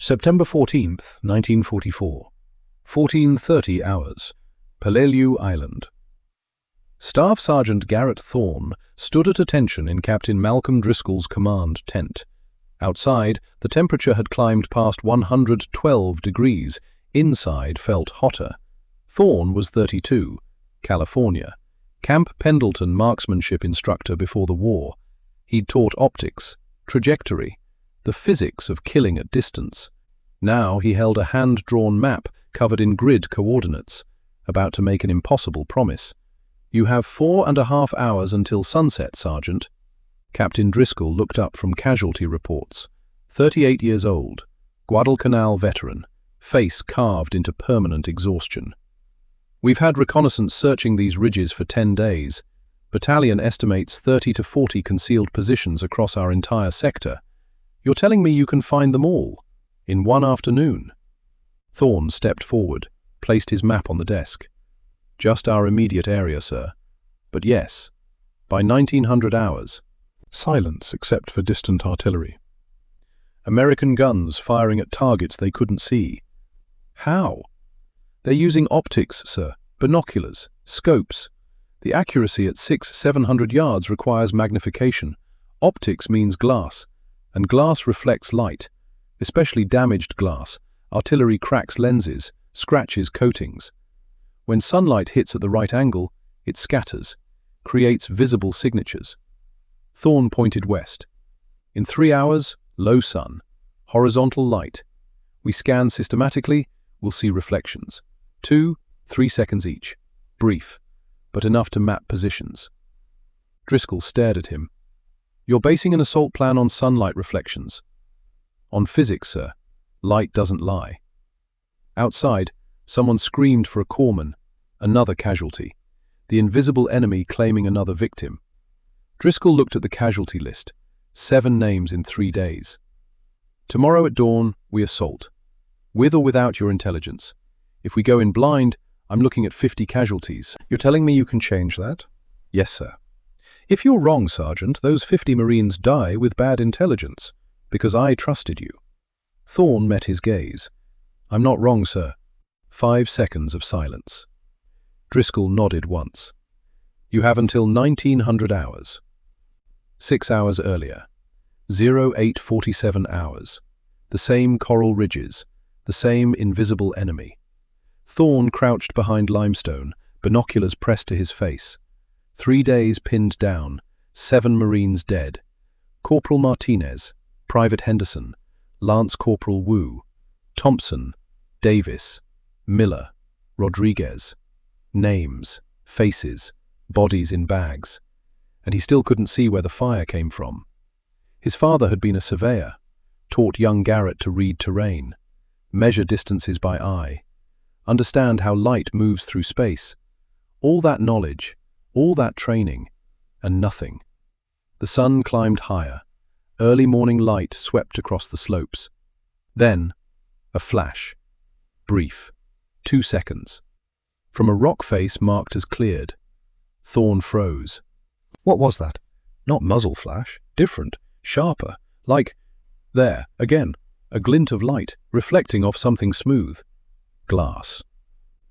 September 14th, 1944. 14:30 hours. Peleliu Island. Staff Sergeant Garrett Thorne stood at attention in Captain Malcolm Driscoll's command tent. Outside, the temperature had climbed past 112 degrees. Inside felt hotter. Thorne was 32, California. Camp Pendleton marksmanship instructor before the war. He'd taught optics, trajectory, the physics of killing at distance. Now he held a hand-drawn map covered in grid coordinates, about to make an impossible promise. "You have 4.5 hours until sunset, Sergeant." Captain Driscoll looked up from casualty reports. 38 years old, Guadalcanal veteran, face carved into permanent exhaustion. "We've had reconnaissance searching these ridges for 10 days. Battalion estimates 30 to 40 concealed positions across our entire sector. You're telling me you can find them all in one afternoon?" Thorne stepped forward, placed his map on the desk. "Just our immediate area, sir. But yes, by 1900 hours. Silence except for distant artillery. American guns firing at targets they couldn't see. How? They're using optics, sir, binoculars, scopes. The accuracy at 600-700 yards requires magnification. Optics means glass, and glass reflects light, especially damaged glass. Artillery cracks lenses, scratches coatings. When sunlight hits at the right angle, it scatters, creates visible signatures." Thorne pointed west. "In 3 hours, low sun, horizontal light. We scan systematically, we'll see reflections. 2-3 seconds each. Brief, but enough to map positions." Driscoll stared at him. "You're basing an assault plan on sunlight reflections?" "On physics, sir. Light doesn't lie." Outside, someone screamed for a corpsman. Another casualty. The invisible enemy claiming another victim. Driscoll looked at the casualty list. 7 names in 3 days. "Tomorrow at dawn, we assault. With or without your intelligence. If we go in blind, I'm looking at 50 casualties." "You're telling me you can change that?" "Yes, sir." "If you're wrong, Sergeant, those 50 Marines die with bad intelligence, because I trusted you." Thorne met his gaze. "I'm not wrong, sir." 5 seconds of silence. Driscoll nodded once. "You have until 1900 hours. 6 hours earlier. 0847 hours. The same coral ridges, the same invisible enemy." Thorne crouched behind limestone, binoculars pressed to his face. 3 days pinned down, 7 Marines dead. Corporal Martinez, Private Henderson, Lance Corporal Wu, Thompson, Davis, Miller, Rodriguez. Names, faces, bodies in bags. And he still couldn't see where the fire came from. His father had been a surveyor, taught young Garrett to read terrain, measure distances by eye, understand how light moves through space. All that knowledge, all that training, and nothing. The sun climbed higher. Early morning light swept across the slopes. Then, a flash. Brief. 2 seconds. From a rock face marked as cleared. Thorne froze. What was that? Not muzzle flash. Different. Sharper. Like, there, again, a glint of light, reflecting off something smooth. Glass.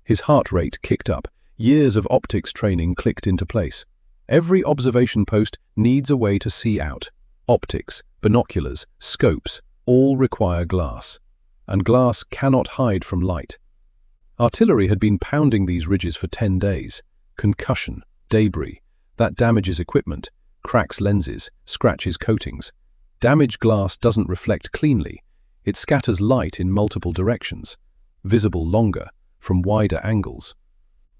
His heart rate kicked up. Years of optics training clicked into place. Every observation post needs a way to see out. Optics, binoculars, scopes, all require glass. And glass cannot hide from light. Artillery had been pounding these ridges for 10 days. Concussion, debris, that damages equipment, cracks lenses, scratches coatings. Damaged glass doesn't reflect cleanly. It scatters light in multiple directions, visible longer, from wider angles.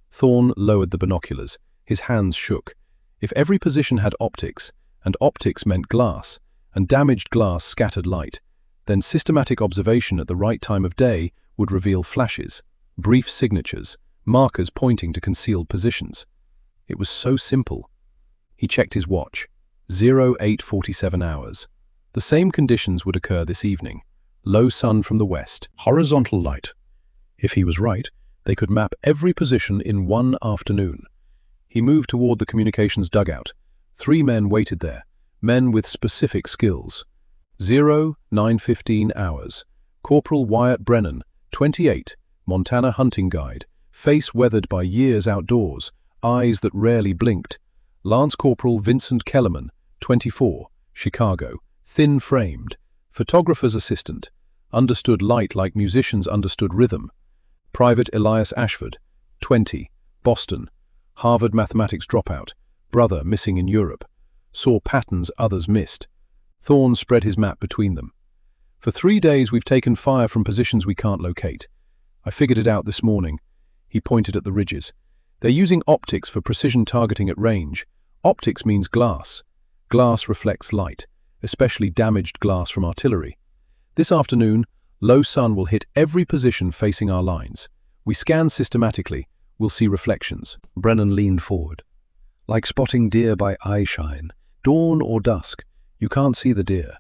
Thorne lowered the binoculars. His hands shook. If every position had optics, and optics meant glass, and damaged glass scattered light, then systematic observation at the right time of day would reveal flashes, brief signatures, markers pointing to concealed positions. It was so simple. He checked his watch. 0847 hours. The same conditions would occur this evening. Low sun from the west. Horizontal light. If he was right, they could map every position in one afternoon. He moved toward the communications dugout. 3 men waited there, men with specific skills. 0915 hours. Corporal Wyatt Brennan, 28, Montana hunting guide, face weathered by years outdoors, eyes that rarely blinked. Lance Corporal Vincent Kellerman, 24, Chicago, thin-framed, photographer's assistant, understood light like musicians understood rhythm. Private Elias Ashford, 20, Boston, Harvard mathematics dropout, brother missing in Europe, saw patterns others missed. Thorne spread his map between them. For 3 days we've taken fire from positions we can't locate. I figured it out this morning. He pointed at the ridges. They're using optics for precision targeting at range. Optics means glass. Glass reflects light, especially damaged glass from artillery. This afternoon, low sun will hit every position facing our lines. We scan systematically. We'll see reflections. Brennan leaned forward. Like spotting deer by eye shine, dawn or dusk, you can't see the deer,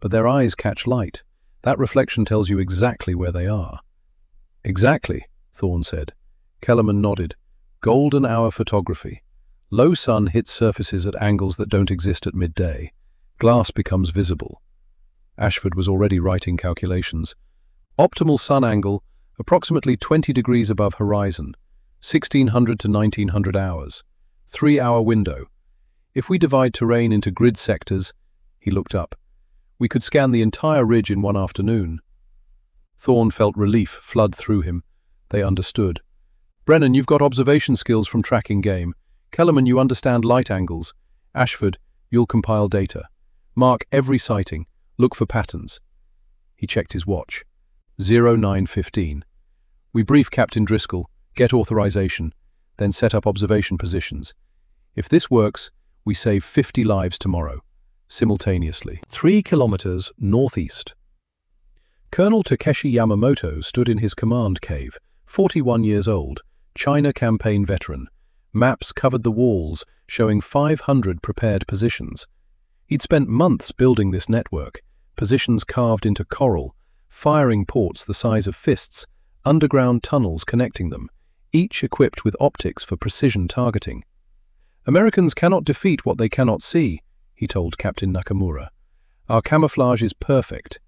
but their eyes catch light. That reflection tells you exactly where they are. Exactly, Thorne said. Kellerman nodded. Golden hour photography. Low sun hits surfaces at angles that don't exist at midday. Glass becomes visible. Ashford was already writing calculations. Optimal sun angle, approximately 20 degrees above horizon, 1600 to 1900 hours. 3-hour window. If we divide terrain into grid sectors, he looked up, we could scan the entire ridge in one afternoon. Thorne felt relief flood through him. They understood. Brennan, you've got observation skills from tracking game. Kellerman, you understand light angles. Ashford, you'll compile data. Mark every sighting. Look for patterns. He checked his watch. 09:15. We brief Captain Driscoll, get authorization, then set up observation positions. If this works, we save 50 lives tomorrow, simultaneously. 3 kilometers northeast. Colonel Takeshi Yamamoto stood in his command cave, 41 years old, China campaign veteran. Maps covered the walls, showing 500 prepared positions. He'd spent months building this network, positions carved into coral, firing ports the size of fists, underground tunnels connecting them, each equipped with optics for precision targeting. Americans cannot defeat what they cannot see, he told Captain Nakamura. Our camouflage is perfect.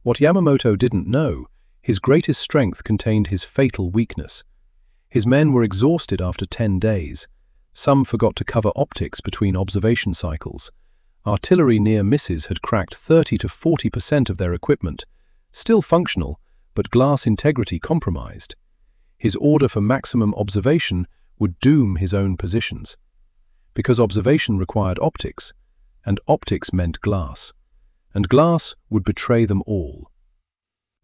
What Yamamoto didn't know, his greatest strength contained his fatal weakness. His men were exhausted after 10 days. Some forgot to cover optics between observation cycles. Artillery near misses had cracked 30 to 40% of their equipment, still functional, but glass integrity compromised. His order for maximum observation would doom his own positions. Because observation required optics, and optics meant glass, and glass would betray them all.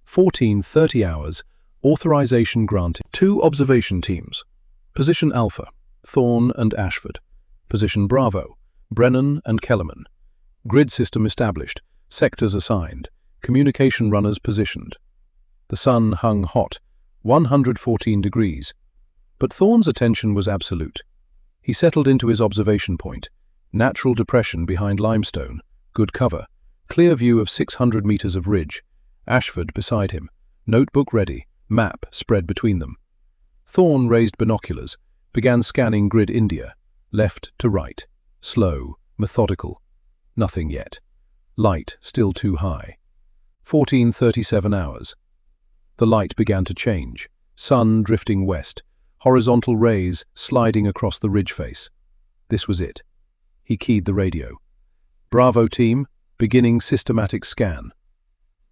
14:30 hours, authorization granted. 2 observation teams. Position Alpha, Thorne and Ashford. Position Bravo, Brennan and Kellerman. Grid system established, sectors assigned, communication runners positioned. The sun hung hot, 114 degrees. But Thorne's attention was absolute. He settled into his observation point. Natural depression behind limestone, good cover, clear view of 600 meters of ridge. Ashford beside him, notebook ready, map spread between them. Thorne raised binoculars, began scanning grid India, left to right, slow, methodical. Nothing yet. Light still too high. 14:37 hours. The light began to change, sun drifting west, horizontal rays sliding across the ridge face. This was it. He keyed the radio. Bravo team, beginning systematic scan.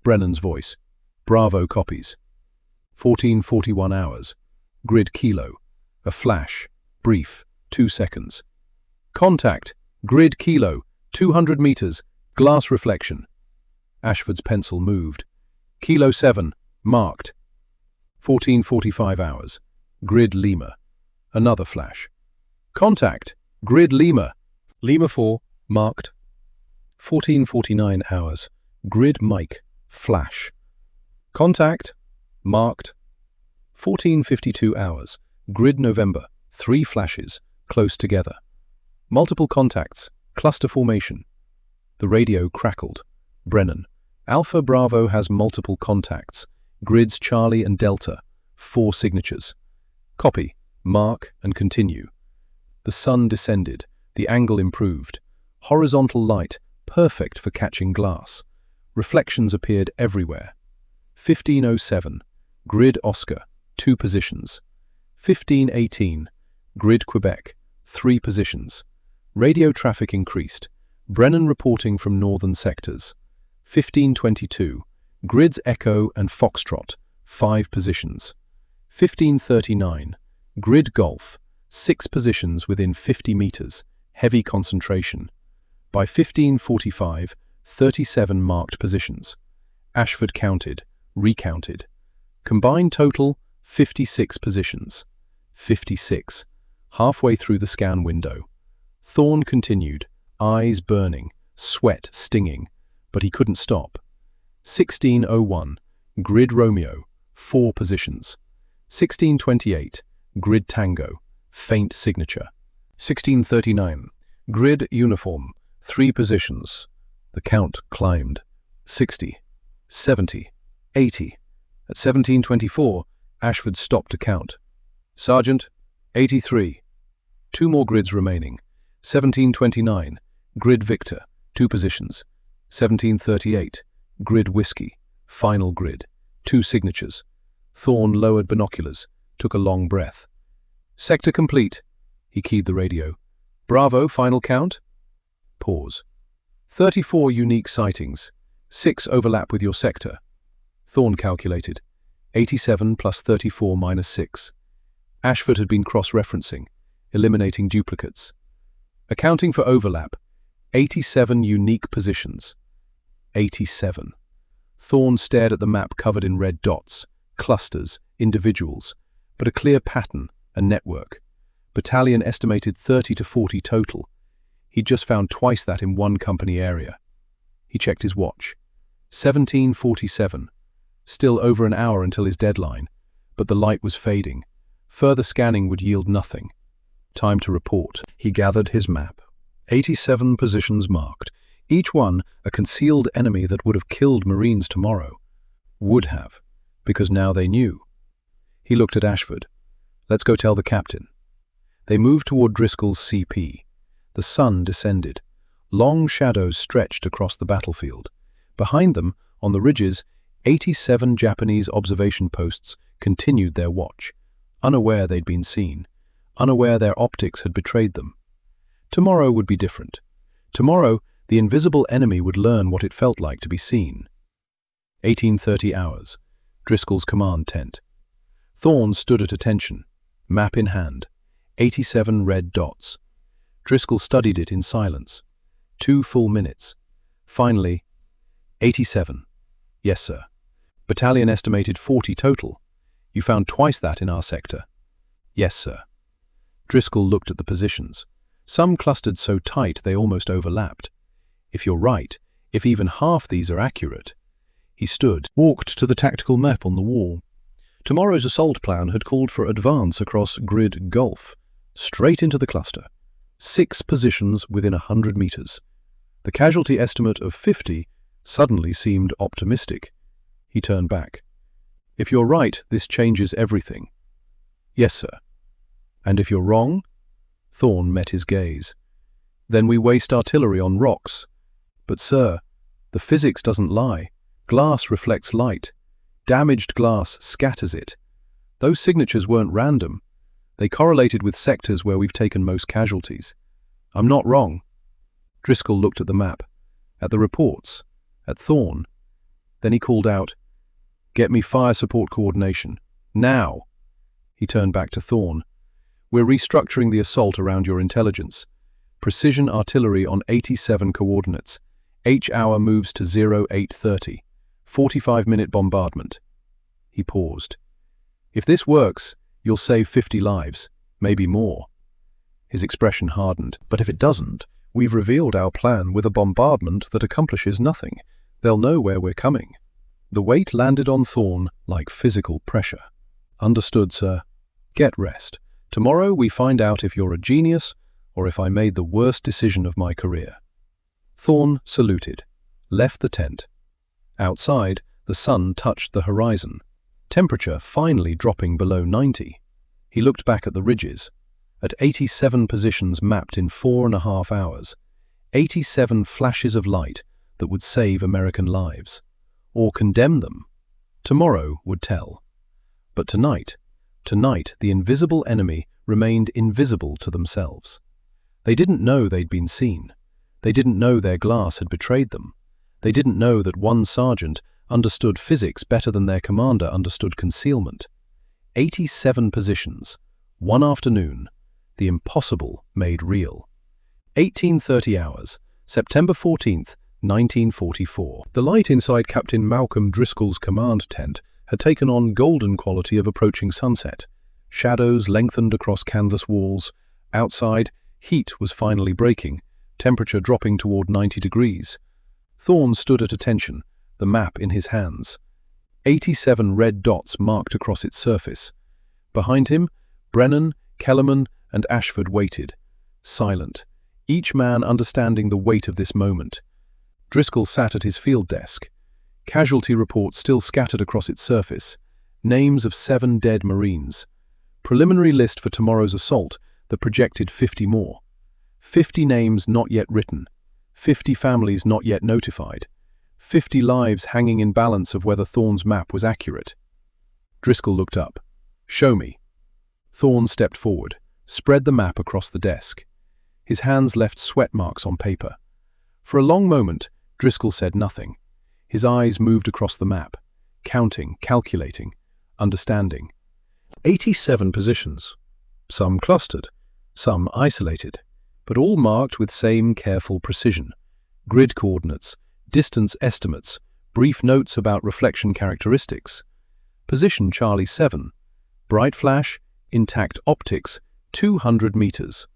Brennan's voice. Bravo copies. 14:41 hours. Grid Kilo. A flash. Brief. 2 seconds. Contact. Grid Kilo. 200 meters. Glass reflection. Ashford's pencil moved. Kilo 7. Marked. 14:45 hours. Grid Lima. Another flash. Contact. Grid Lima. Lima 4. Marked. 14:49 hours. Grid Mike. Flash. Contact. Marked. 14:52 hours. Grid November. 3 flashes, close together. Multiple contacts. Cluster formation. The radio crackled. Brennan. Alpha Bravo has multiple contacts. Grids Charlie and Delta. 4 signatures. Copy. Mark and continue. The sun descended. The angle improved. Horizontal light, perfect for catching glass. Reflections appeared everywhere. 1507, Grid Oscar, 2 positions. 1518, Grid Quebec, 3 positions. Radio traffic increased. Brennan reporting from northern sectors. 1522, Grids Echo and Foxtrot, 5 positions. 1539, Grid Golf, 6 positions within 50 meters, heavy concentration. By 1545, 37 marked positions. Ashford counted, recounted. Combined total, 56 positions. 56, halfway through the scan window. Thorne continued, eyes burning, sweat stinging, but he couldn't stop. 1601, Grid Romeo, 4 positions. 1628, Grid Tango, faint signature. 1639, Grid Uniform, 3 positions. The count climbed. 60, 70, 80. At 1724, Ashford stopped to count. Sergeant, 83. 2 more grids remaining. 1729, Grid Victor, 2 positions. 1738, Grid Whiskey, final grid, 2 signatures. Thorne lowered binoculars, took a long breath. Sector complete. He keyed the radio. Bravo, final count. Pause. 34 unique sightings. 6 overlap with your sector. Thorne calculated. 87 plus 34 minus 6. Ashford had been cross-referencing, eliminating duplicates. Accounting for overlap, 87 unique positions. 87. Thorne stared at the map covered in red dots, clusters, individuals, but a clear pattern, a network. Battalion estimated 30 to 40 total. He'd just found twice that in one company area. He checked his watch. 1747. Still over an hour until his deadline, but the light was fading. Further scanning would yield nothing. Time to report. He gathered his map. 87 positions marked, each one a concealed enemy that would have killed Marines tomorrow. Would have, because now they knew. He looked at Ashford. Let's go tell the captain. They moved toward Driscoll's CP. The sun descended. Long shadows stretched across the battlefield. Behind them, on the ridges, 87 Japanese observation posts continued their watch, unaware they'd been seen, unaware their optics had betrayed them. Tomorrow would be different. Tomorrow, the invisible enemy would learn what it felt like to be seen. 1830 hours. Driscoll's command tent. Thorne stood at attention, map in hand. 87 red dots. Driscoll studied it in silence. 2 full minutes. Finally, 87. Yes, sir. Battalion estimated 40 total. You found twice that in our sector. Yes, sir. Driscoll looked at the positions. Some clustered so tight they almost overlapped. If you're right, if even half these are accurate. He stood, walked to the tactical map on the wall. Tomorrow's assault plan had called for advance across Grid Gulf, straight into the cluster. 6 positions within 100 meters. The casualty estimate of 50 suddenly seemed optimistic. He turned back. If you're right, this changes everything. Yes, sir. And if you're wrong? Thorne met his gaze. Then we waste artillery on rocks. But, sir, the physics doesn't lie. Glass reflects light. Damaged glass scatters it. Those signatures weren't random. They correlated with sectors where we've taken most casualties. I'm not wrong. Driscoll looked at the map, at the reports, at Thorne. Then he called out, "Get me fire support coordination. Now!" He turned back to Thorne. "We're restructuring the assault around your intelligence. Precision artillery on 87 coordinates. H-hour moves to 0830. 45-minute bombardment." He paused. "If this works, you'll save 50 lives, maybe more." His expression hardened. "But if it doesn't, we've revealed our plan with a bombardment that accomplishes nothing. They'll know where we're coming." The weight landed on Thorne like physical pressure. "Understood, sir. Get rest. Tomorrow we find out if you're a genius or if I made the worst decision of my career." Thorne saluted, left the tent. Outside, the sun touched the horizon, temperature finally dropping below 90. He looked back at the ridges, at 87 positions mapped in 4.5 hours, 87 flashes of light that would save American lives, or condemn them, Tomorrow would tell. But tonight, the invisible enemy remained invisible to themselves. They didn't know they'd been seen. They didn't know their glass had betrayed them. They didn't know that one sergeant understood physics better than their commander understood concealment. 87 positions, one afternoon, the impossible made real. 1830 hours, September 14th, 1944. The light inside Captain Malcolm Driscoll's command tent had taken on golden quality of approaching sunset. Shadows lengthened across canvas walls. Outside, heat was finally breaking, temperature dropping toward 90 degrees. Thorne stood at attention, the map in his hands. 87 red dots marked across its surface. Behind him, Brennan, Kellerman, and Ashford waited, silent, each man understanding the weight of this moment. Driscoll sat at his field desk. Casualty reports still scattered across its surface. Names of 7 dead Marines. Preliminary list for tomorrow's assault that projected 50 more. 50 names not yet written. 50 families not yet notified. 50 lives hanging in balance of whether Thorne's map was accurate. Driscoll looked up. "Show me." Thorne stepped forward, spread the map across the desk. His hands left sweat marks on paper. For a long moment, Driscoll said nothing. His eyes moved across the map, counting, calculating, understanding. 87 positions. Some clustered, some isolated, but all marked with same careful precision. Grid coordinates, distance estimates, brief notes about reflection characteristics. Position Charlie 7. Bright flash, intact optics, 200 meters.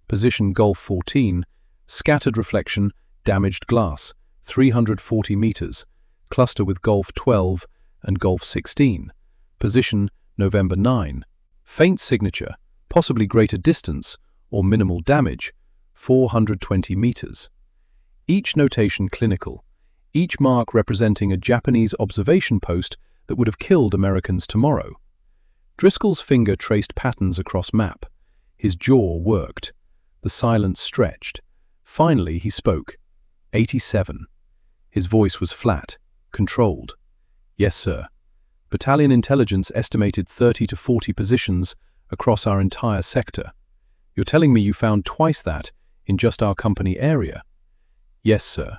Position Golf 14. Scattered reflection, damaged glass, 340 meters. Cluster with Golf 12 and Golf 16. Position November 9. Faint signature, possibly greater distance or minimal damage, 420 meters. Each notation clinical, each mark representing a Japanese observation post that would have killed Americans tomorrow. Driscoll's finger traced patterns across map. His jaw worked. The silence stretched. Finally he spoke. 87. His voice was flat, controlled. "Yes, sir. Battalion intelligence estimated 30 to 40 positions across our entire sector. You're telling me you found twice that in just our company area?" "Yes, sir."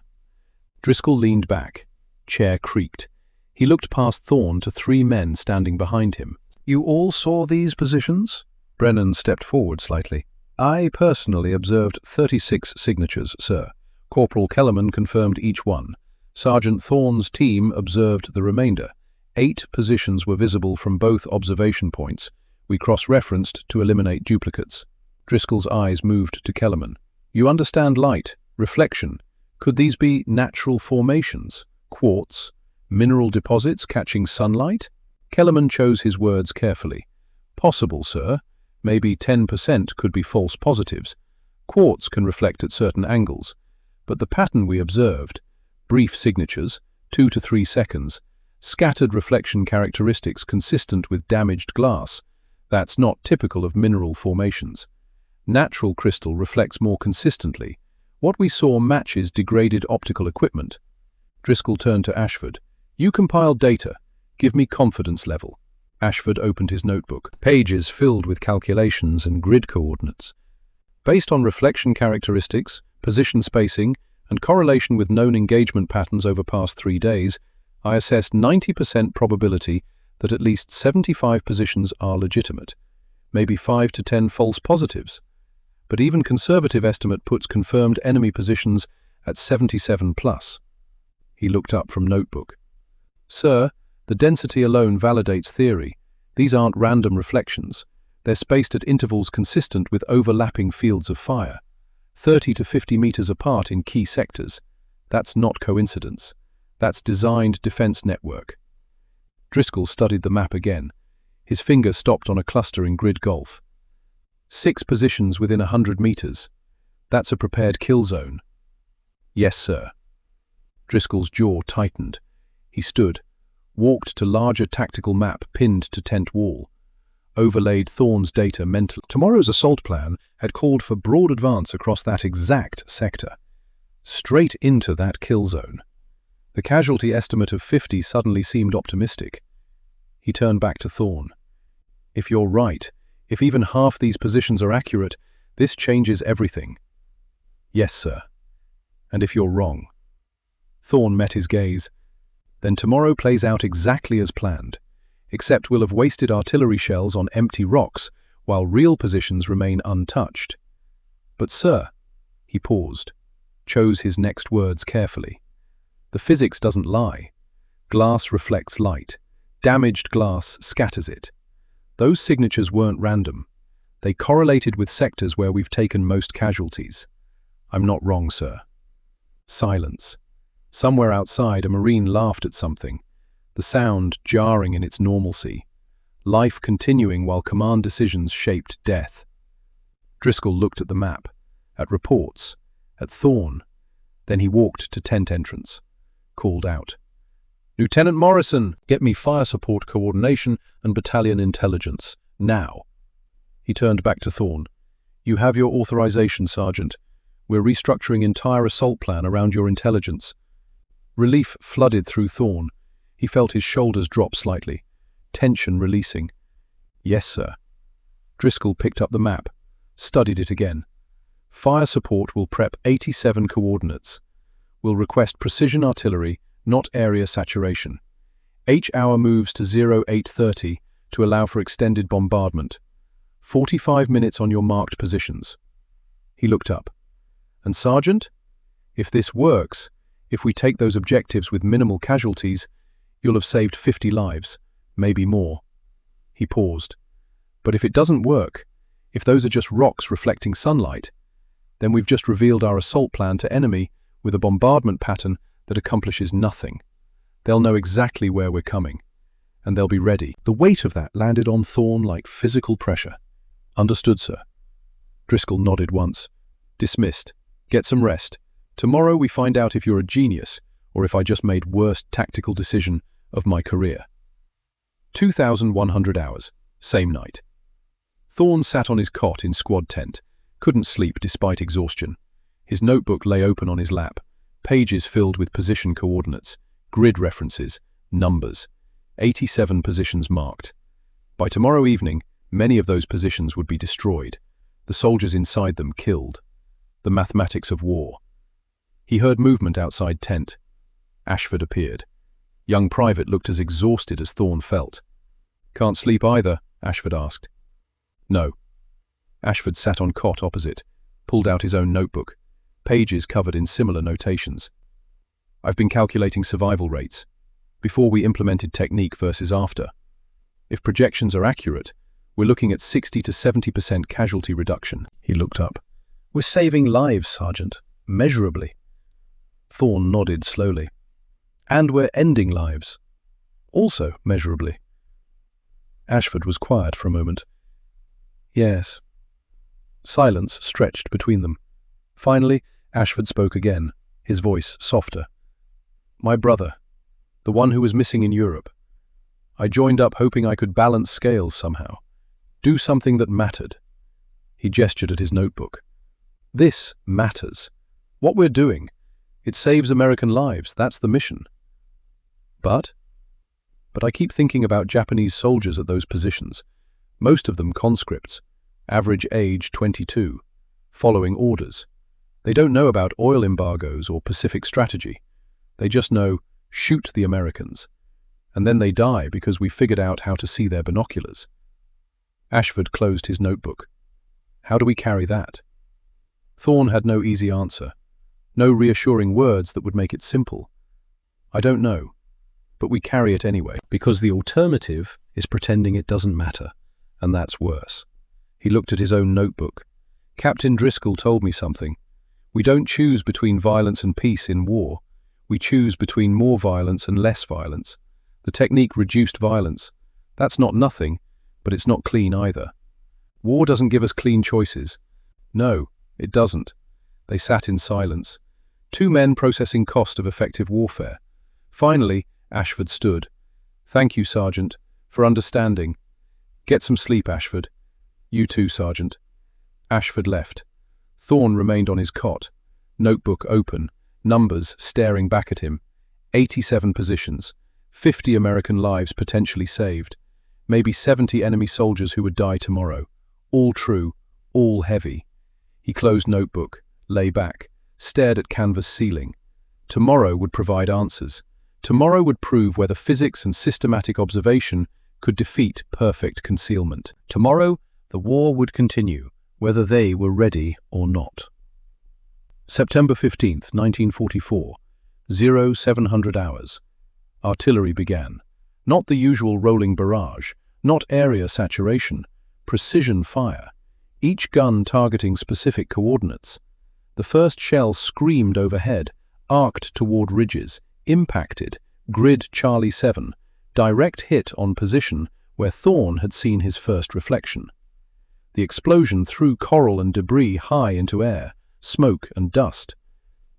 Driscoll leaned back. Chair creaked. He looked past Thorne to 3 men standing behind him. "You all saw these positions?" Brennan stepped forward slightly. "I personally observed 36 signatures, sir. Corporal Kellerman confirmed each one. Sergeant Thorne's team observed the remainder. 8 positions were visible from both observation points. We cross-referenced to eliminate duplicates." Driscoll's eyes moved to Kellerman. "You understand light, reflection. Could these be natural formations, quartz, mineral deposits catching sunlight?" Kellerman chose his words carefully. "Possible, sir. Maybe 10% could be false positives. Quartz can reflect at certain angles. But the pattern we observed, brief signatures, 2 to 3 seconds, scattered reflection characteristics consistent with damaged glass, that's not typical of mineral formations. Natural crystal reflects more consistently. What we saw matches degraded optical equipment." Driscoll turned to Ashford. "You compiled data. Give me confidence level." Ashford opened his notebook, pages filled with calculations and grid coordinates. "Based on reflection characteristics, position spacing, and correlation with known engagement patterns over past 3 days, I assessed 90% probability that at least 75 positions are legitimate, maybe 5 to 10 false positives. But even conservative estimate puts confirmed enemy positions at 77 plus. He looked up from notebook. "Sir, the density alone validates theory. These aren't random reflections. They're spaced at intervals consistent with overlapping fields of fire, 30 to 50 meters apart in key sectors. That's not coincidence. That's designed defense network." Driscoll studied the map again. His finger stopped on a cluster in grid golf. 6 positions within 100 meters. That's a prepared kill zone. "Yes, sir." Driscoll's jaw tightened. He stood, walked to larger tactical map pinned to tent wall, overlaid Thorne's data mentally. Tomorrow's assault plan had called for broad advance across that exact sector, straight into that kill zone. The casualty estimate of 50 suddenly seemed optimistic. He turned back to Thorne. If you're right, if even half these positions are accurate, this changes everything. Yes, sir. And if you're wrong? Thorne met his gaze. Then tomorrow plays out exactly as planned, except we'll have wasted artillery shells on empty rocks while real positions remain untouched. But sir, he paused, chose his next words carefully. The physics doesn't lie. Glass reflects light. Damaged glass scatters it. Those signatures weren't random. They correlated with sectors where we've taken most casualties. I'm not wrong, sir. Silence. Somewhere outside, a Marine laughed at something, the sound jarring in its normalcy. Life continuing while command decisions shaped death. Driscoll looked at the map, at reports, at Thorne. Then he walked to tent entrance, called out, "Lieutenant Morrison, get me fire support coordination and battalion intelligence, now." He turned back to Thorne. "You have your authorization, Sergeant. We're restructuring entire assault plan around your intelligence." Relief flooded through Thorne. He felt his shoulders drop slightly, tension releasing. "Yes, sir." Driscoll picked up the map, studied it again. "Fire support will prep 87 coordinates. We'll request precision artillery, not area saturation. H-hour moves to 0830 to allow for extended bombardment. 45 minutes on your marked positions." He looked up. "And Sergeant, if this works, if we take those objectives with minimal casualties, you'll have saved 50 lives, maybe more." He paused. "But if it doesn't work, if those are just rocks reflecting sunlight, then we've just revealed our assault plan to enemy with a bombardment pattern that accomplishes nothing. They'll know exactly where we're coming, and they'll be ready." The weight of that landed on Thorne like physical pressure. "Understood, sir." Driscoll nodded once. "Dismissed. Get some rest. Tomorrow we find out if you're a genius, or if I just made worst tactical decision of my career." 2,100 hours, same night. Thorne sat on his cot in squad tent, couldn't sleep despite exhaustion. His notebook lay open on his lap, pages filled with position coordinates, grid references, numbers, 87 positions marked. By tomorrow evening, many of those positions would be destroyed, the soldiers inside them killed. The mathematics of war. He heard movement outside tent. Ashford appeared. Young Private looked as exhausted as Thorne felt. "Can't sleep either?" Ashford asked. "No." Ashford sat on cot opposite, pulled out his own notebook, pages covered in similar notations. "I've been calculating survival rates, before we implemented technique versus after. If projections are accurate, we're looking at 60 to 70% casualty reduction." He looked up. "We're saving lives, Sergeant, measurably." Thorne nodded slowly. "And we're ending lives, also measurably." Ashford was quiet for a moment. "Yes." Silence stretched between them. Finally, Ashford spoke again, his voice softer. "My brother, the one who was missing in Europe. I joined up hoping I could balance scales somehow, do something that mattered." He gestured at his notebook. "This matters. What we're doing, it saves American lives, that's the mission. But I keep thinking about Japanese soldiers at those positions, most of them conscripts, average age 22, following orders. They don't know about oil embargoes or Pacific strategy. They just know, shoot the Americans. And then they die because we figured out how to see their binoculars." Ashford closed his notebook. "How do we carry that?" Thorne had no easy answer, no reassuring words that would make it simple. "I don't know, but we carry it anyway, because the alternative is pretending it doesn't matter, and that's worse." He looked at his own notebook. "Captain Driscoll told me something. We don't choose between violence and peace in war. We choose between more violence and less violence. The technique reduced violence. That's not nothing, but it's not clean either. War doesn't give us clean choices. No, it doesn't." They sat in silence. Two men processing cost of effective warfare. Finally, Ashford stood. "Thank you, Sergeant, for understanding. Get some sleep, Ashford." "You too, Sergeant." Ashford left. Thorne remained on his cot, notebook open, numbers staring back at him. 87 positions, 50 American lives potentially saved, maybe 70 enemy soldiers who would die tomorrow. All true, all heavy. He closed notebook, lay back, stared at canvas ceiling. Tomorrow would provide answers. Tomorrow would prove whether physics and systematic observation could defeat perfect concealment. Tomorrow, the war would continue, whether they were ready or not. September 15th, 1944, 0700 hours. Artillery began. Not the usual rolling barrage, not area saturation, precision fire, each gun targeting specific coordinates. The first shell screamed overhead, arced toward ridges, impacted, grid Charlie 7, direct hit on position where Thorne had seen his first reflection. The explosion threw coral and debris high into air, smoke and dust.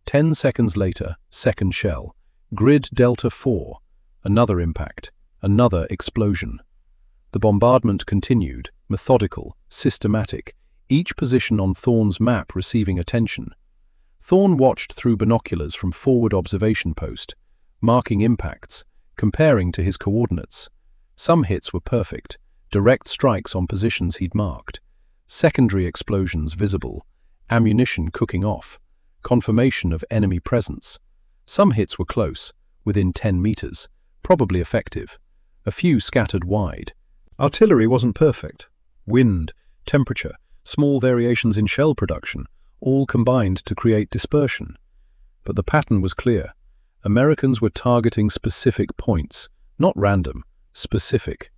10 seconds later, second shell, grid Delta 4, another impact, another explosion. The bombardment continued, methodical, systematic, each position on Thorne's map receiving attention. Thorne watched through binoculars from forward observation post, marking impacts, comparing to his coordinates. Some hits were perfect, direct strikes on positions he'd marked. Secondary explosions visible, ammunition cooking off, confirmation of enemy presence. Some hits were close, within 10 meters, probably effective. A few scattered wide. Artillery wasn't perfect. Wind, temperature, small variations in shell production, all combined to create dispersion. But the pattern was clear. Americans were targeting specific points, not random, specific.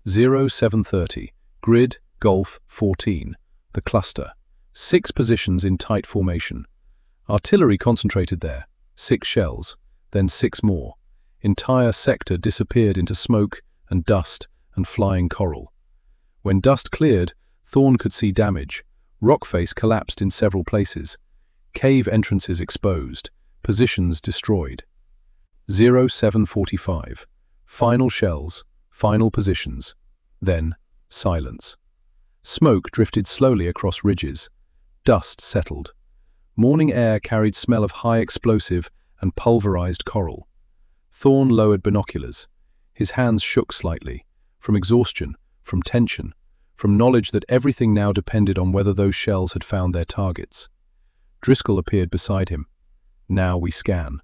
0730, grid, Golf 14, the cluster. 6 positions in tight formation. Artillery concentrated there, 6 shells, then 6 more. Entire sector disappeared into smoke and dust and flying coral. When dust cleared, Thorne could see damage. Rock face collapsed in several places. Cave entrances exposed. Positions destroyed. 0745. Final shells, final positions. Then, silence. Smoke drifted slowly across ridges. Dust settled. Morning air carried smell of high explosive and pulverized coral. Thorne lowered binoculars. His hands shook slightly, from exhaustion, from tension, from knowledge that everything now depended on whether those shells had found their targets. Driscoll appeared beside him. Now we scan.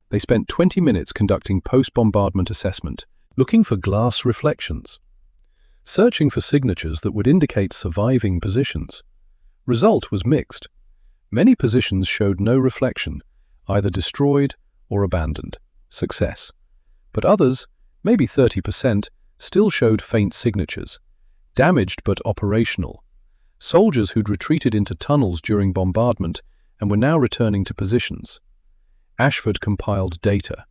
They spent 20 minutes conducting post-bombardment assessment, looking for glass reflections, searching for signatures that would indicate surviving positions. Result was mixed. Many positions showed no reflection, either destroyed or abandoned. Success. But others, maybe 30%, still showed faint signatures. Damaged but operational. Soldiers who'd retreated into tunnels during bombardment and were now returning to positions. Ashford compiled data.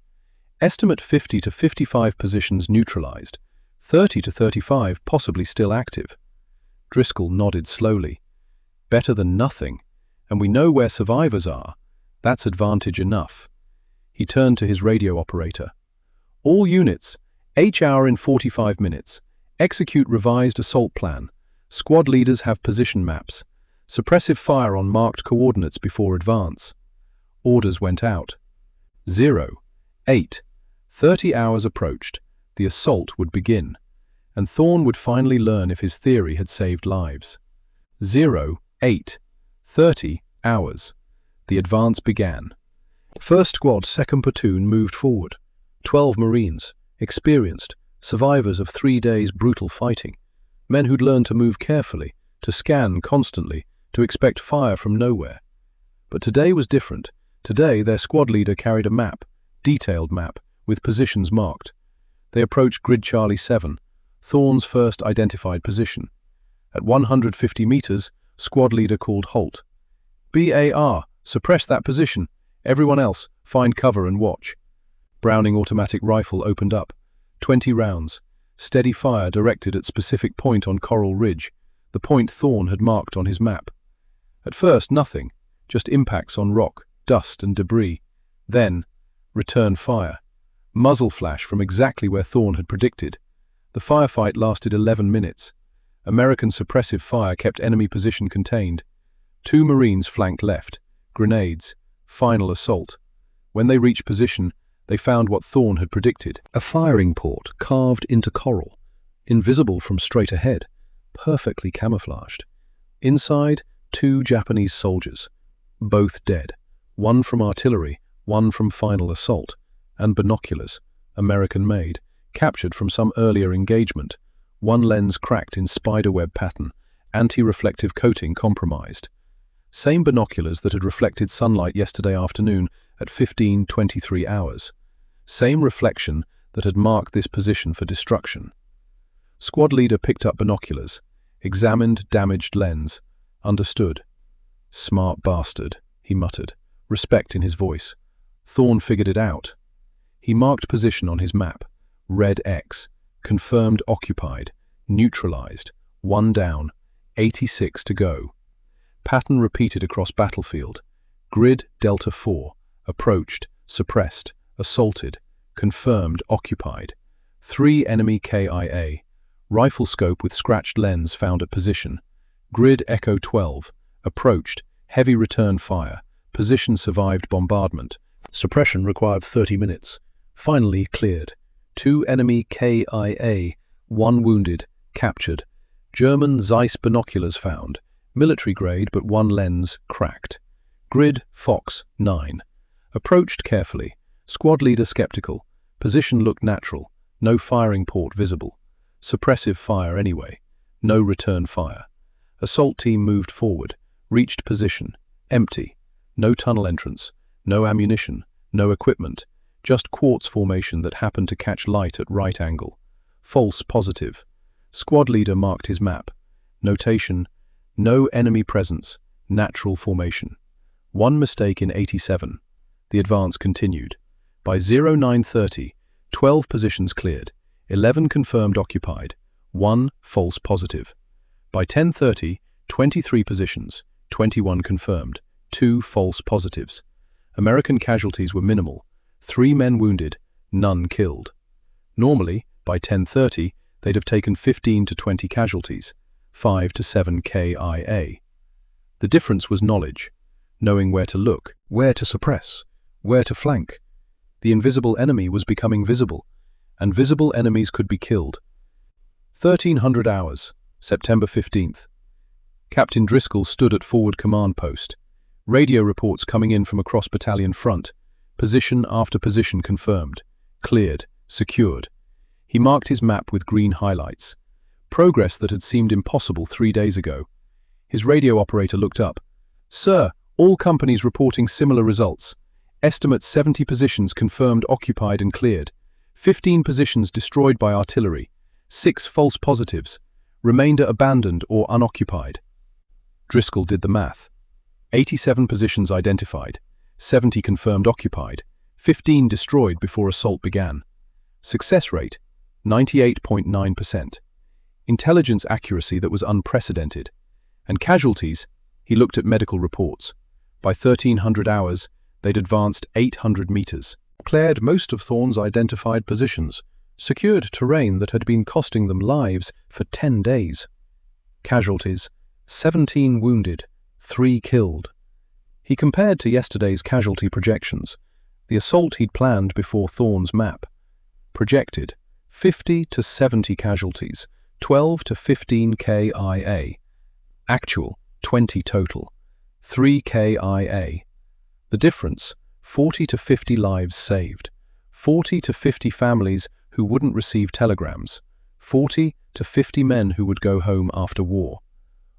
Estimate 50 to 55 positions neutralized, 30 to 35 possibly still active. Driscoll nodded slowly. Better than nothing, and we know where survivors are. That's advantage enough. He turned to his radio operator. All units, H-hour in 45 minutes. Execute revised assault plan. Squad leaders have position maps. Suppressive fire on marked coordinates before advance. Orders went out. 8. 30 hours approached. The assault would begin. And Thorne would finally learn if his theory had saved lives. 8. 30 hours. The advance began. First squad, second platoon moved forward. 12 Marines, experienced, survivors of 3 days' brutal fighting. Men who'd learned to move carefully, to scan constantly, to expect fire from nowhere. But today was different. Today their squad leader carried a map, detailed map, with positions marked. They approached grid Charlie 7, Thorne's first identified position. At 150 meters, squad leader called halt. BAR, suppress that position. Everyone else, find cover and watch. Browning automatic rifle opened up. 20 rounds. Steady fire directed at specific point on Coral Ridge, the point Thorne had marked on his map. At first, nothing. Just impacts on rock, dust and debris. Then, return fire. Muzzle flash from exactly where Thorne had predicted. The firefight lasted 11 minutes. American suppressive fire kept enemy position contained. 2 Marines flanked left. Grenades. Final assault. When they reached position, they found what Thorne had predicted. A firing port carved into coral, invisible from straight ahead, perfectly camouflaged. Inside, 2 Japanese soldiers, both dead, one from artillery, one from final assault, and binoculars, American-made, captured from some earlier engagement, one lens cracked in spiderweb pattern, anti-reflective coating compromised. Same binoculars that had reflected sunlight yesterday afternoon at 15:23 hours. Same reflection that had marked this position for destruction. Squad leader picked up binoculars, examined damaged lens, understood. "Smart bastard," he muttered, respect in his voice. Thorne figured it out. He marked position on his map. Red X, confirmed occupied, neutralized, 1 down, 86 to go. Pattern repeated across battlefield. Grid Delta 4, approached, suppressed, assaulted, confirmed occupied. 3 enemy KIA. Rifle scope with scratched lens found at position. Grid Echo 12, approached, heavy return fire, position survived bombardment. Suppression required 30 minutes. Finally cleared. 2 enemy KIA, 1 wounded, captured. German Zeiss binoculars found, military grade but 1 lens cracked. Grid Fox 9. Approached carefully. Squad leader skeptical. Position looked natural. No firing port visible. Suppressive fire anyway. No return fire. Assault team moved forward. Reached position. Empty. No tunnel entrance. No ammunition. No equipment. Just quartz formation that happened to catch light at right angle. False positive. Squad leader marked his map. Notation: no enemy presence. Natural formation. 1 mistake in 87. The advance continued. By 09:30, 12 positions cleared. 11 confirmed occupied. 1 false positive. By 10:30, 23 positions. 21 confirmed. 2 false positives. American casualties were minimal. 3 men wounded, none killed. Normally, by 10:30, they'd have taken 15 to 20 casualties, 5 to 7 KIA. The difference was knowledge, knowing where to look, where to suppress, where to flank. The invisible enemy was becoming visible, and visible enemies could be killed. 1300 hours, September 15th. Captain Driscoll stood at forward command post. Radio reports coming in from across battalion front. Position after position confirmed. Cleared. Secured. He marked his map with green highlights. Progress that had seemed impossible 3 days ago. His radio operator looked up. "Sir, all companies reporting similar results. Estimate 70 positions confirmed occupied and cleared. 15 positions destroyed by artillery. 6 false positives. Remainder abandoned or unoccupied." Driscoll did the math. 87 positions identified. 70 confirmed occupied, 15 destroyed before assault began. Success rate, 98.9%. Intelligence accuracy that was unprecedented. And casualties, he looked at medical reports. By 1300 hours, they'd advanced 800 meters, cleared most of Thorne's identified positions, secured terrain that had been costing them lives for 10 days. Casualties, 17 wounded, 3 killed. He compared to yesterday's casualty projections, the assault he'd planned before Thorne's map. Projected, 50 to 70 casualties, 12 to 15 KIA. Actual, 20 total, 3 KIA. The difference, 40 to 50 lives saved, 40 to 50 families who wouldn't receive telegrams, 40 to 50 men who would go home after war.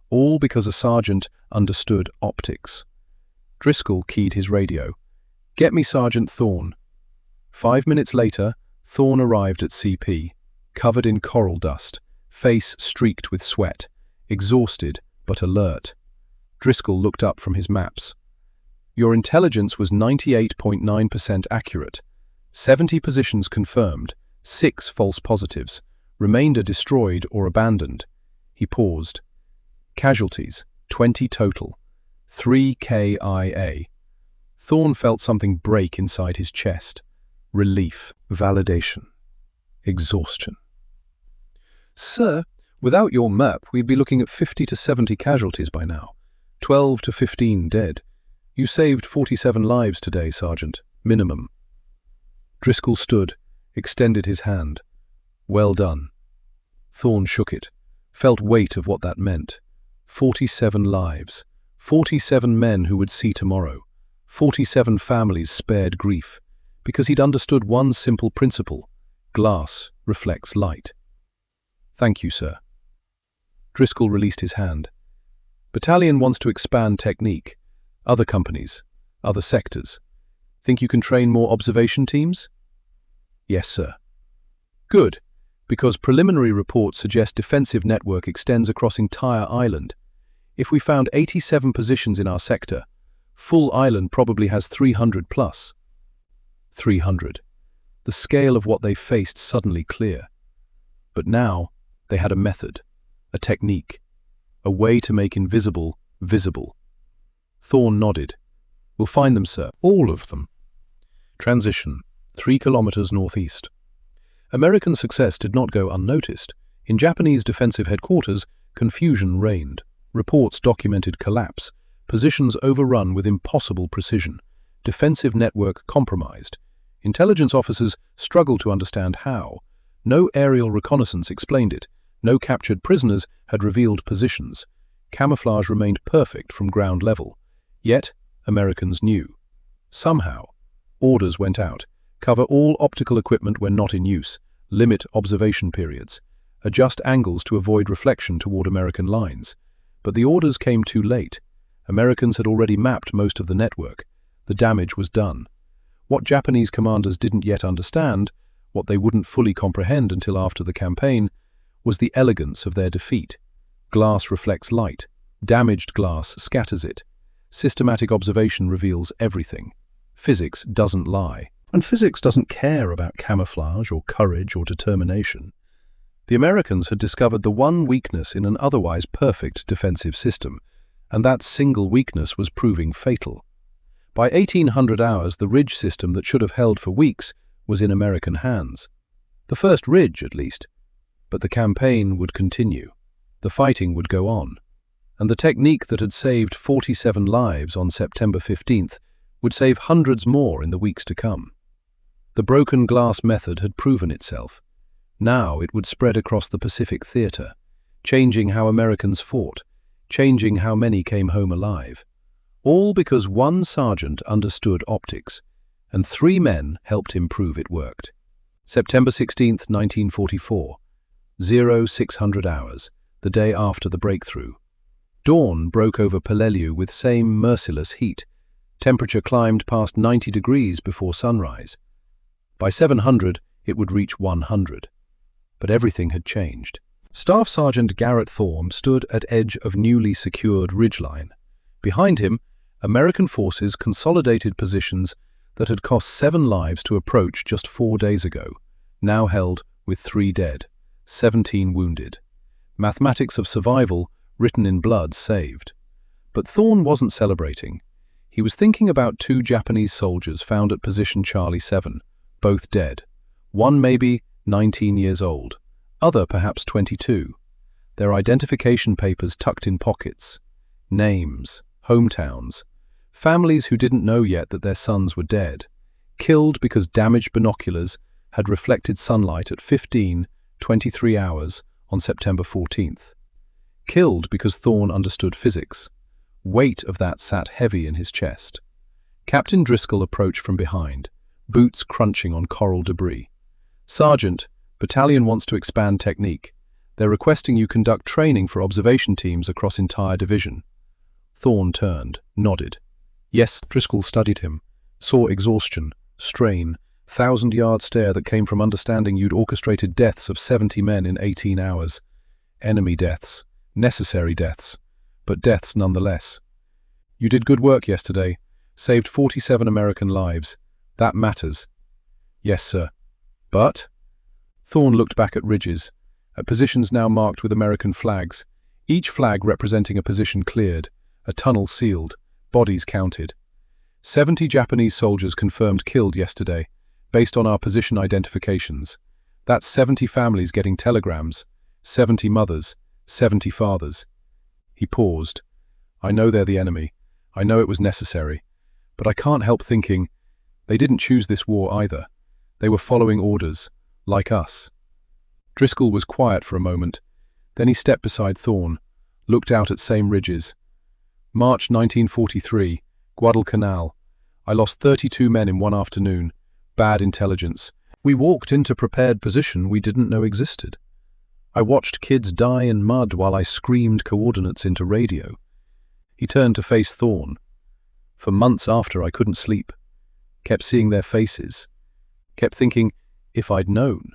All because a sergeant understood optics. Driscoll keyed his radio. "Get me Sergeant Thorne." 5 minutes later, Thorne arrived at CP, covered in coral dust, face streaked with sweat, exhausted but alert. Driscoll looked up from his maps. "Your intelligence was 98.9% accurate. 70 positions confirmed, 6 false positives, remainder destroyed or abandoned." He paused. "Casualties, 20 total. 3 KIA. Thorne felt something break inside his chest. Relief, validation, exhaustion. "Sir, without your map, we'd be looking at 50 to 70 casualties by now. 12 to 15 dead. You saved 47 lives today, Sergeant. Minimum." Driscoll stood, extended his hand. Well done. Thorne shook it, felt weight of what that meant. 47 lives, 47 men who would see tomorrow, 47 families spared grief, because he'd understood one simple principle: glass reflects light. Thank you, sir. Driscoll released his hand. Battalion wants to expand technique. Other companies, other sectors. Think you can train more observation teams? Yes, sir. Good, because preliminary reports suggest defensive network extends across entire island. If we found 87 positions in our sector, full island probably has 300 plus. 300. The scale of what they faced suddenly clear. But now they had a method, a technique, a way to make invisible visible. Thorne nodded. We'll find them, sir. All of them. Transition, 3 kilometers northeast. American success did not go unnoticed. In Japanese defensive headquarters, confusion reigned. Reports documented collapse, positions overrun with impossible precision, defensive network compromised. Intelligence officers struggled to understand how. No aerial reconnaissance explained it. No captured prisoners had revealed positions. Camouflage remained perfect from ground level. Yet, Americans knew. Somehow, orders went out. Cover all optical equipment when not in use. Limit observation periods. Adjust angles to avoid reflection toward American lines. But the orders came too late. Americans had already mapped most of the network. The damage was done. What Japanese commanders didn't yet understand, what they wouldn't fully comprehend until after the campaign, was the elegance of their defeat. Glass reflects light. Damaged glass scatters it. Systematic observation reveals everything. Physics doesn't lie. And physics doesn't care about camouflage or courage or determination. The Americans had discovered the one weakness in an otherwise perfect defensive system, and that single weakness was proving fatal. By 1800 hours, the ridge system that should have held for weeks was in American hands. The first ridge, at least. But the campaign would continue. The fighting would go on. And the technique that had saved 47 lives on September 15th would save hundreds more in the weeks to come. The broken glass method had proven itself. Now it would spread across the Pacific theater, changing how Americans fought, changing how many came home alive. All because one sergeant understood optics, and 3 men helped him prove it worked. September 16th, 1944. 0600 hours, the day after the breakthrough. Dawn broke over Peleliu with same merciless heat. Temperature climbed past 90 degrees before sunrise. By 700, it would reach 100. But everything had changed. Staff Sergeant Garrett Thorne stood at edge of newly secured ridgeline. Behind him, American forces consolidated positions that had cost 7 lives to approach just 4 days ago, now held with 3 dead, 17 wounded. Mathematics of survival, written in blood, saved. But Thorne wasn't celebrating. He was thinking about 2 Japanese soldiers found at position Charlie 7, both dead. One maybe 19 years old, other perhaps 22. Their identification papers tucked in pockets. Names, hometowns, families who didn't know yet that their sons were dead, killed because damaged binoculars had reflected sunlight at 15:23 hours on September 14th. Killed because Thorne understood physics. Weight of that sat heavy in his chest. Captain Driscoll approached from behind, boots crunching on coral debris. Sergeant, battalion wants to expand technique. They're requesting you conduct training for observation teams across entire division. Thorne turned, nodded. Yes. Driscoll studied him, saw exhaustion, strain, 1,000-yard stare that came from understanding you'd orchestrated deaths of 70 men in 18 hours. Enemy deaths, necessary deaths, but deaths nonetheless. You did good work yesterday, saved 47 American lives. That matters. Yes, sir. But? Thorne looked back at ridges, at positions now marked with American flags, each flag representing a position cleared, a tunnel sealed, bodies counted. 70 Japanese soldiers confirmed killed yesterday, based on our position identifications. That's 70 families getting telegrams, 70 mothers, 70 fathers. He paused. I know they're the enemy. I know it was necessary. But I can't help thinking, they didn't choose this war either. They were following orders, like us. Driscoll was quiet for a moment. Then he stepped beside Thorne, looked out at same ridges. March 1943, Guadalcanal. I lost 32 men in one afternoon. Bad intelligence. We walked into prepared position we didn't know existed. I watched kids die in mud while I screamed coordinates into radio. He turned to face Thorne. For months after, I couldn't sleep. Kept seeing their faces. Kept thinking, if I'd known.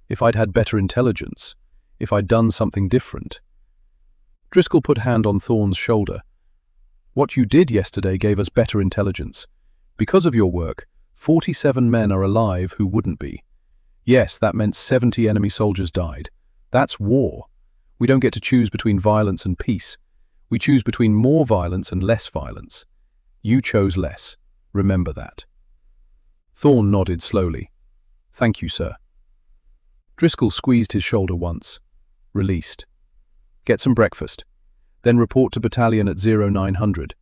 If I'd had better intelligence. If I'd done something different. Driscoll put hand on Thorne's shoulder. What you did yesterday gave us better intelligence. Because of your work, 47 men are alive who wouldn't be. Yes, that meant 70 enemy soldiers died. That's war. We don't get to choose between violence and peace. We choose between more violence and less violence. You chose less. Remember that. Thorne nodded slowly. Thank you, sir. Driscoll squeezed his shoulder once. Released. Get some breakfast. Then report to battalion at 0900.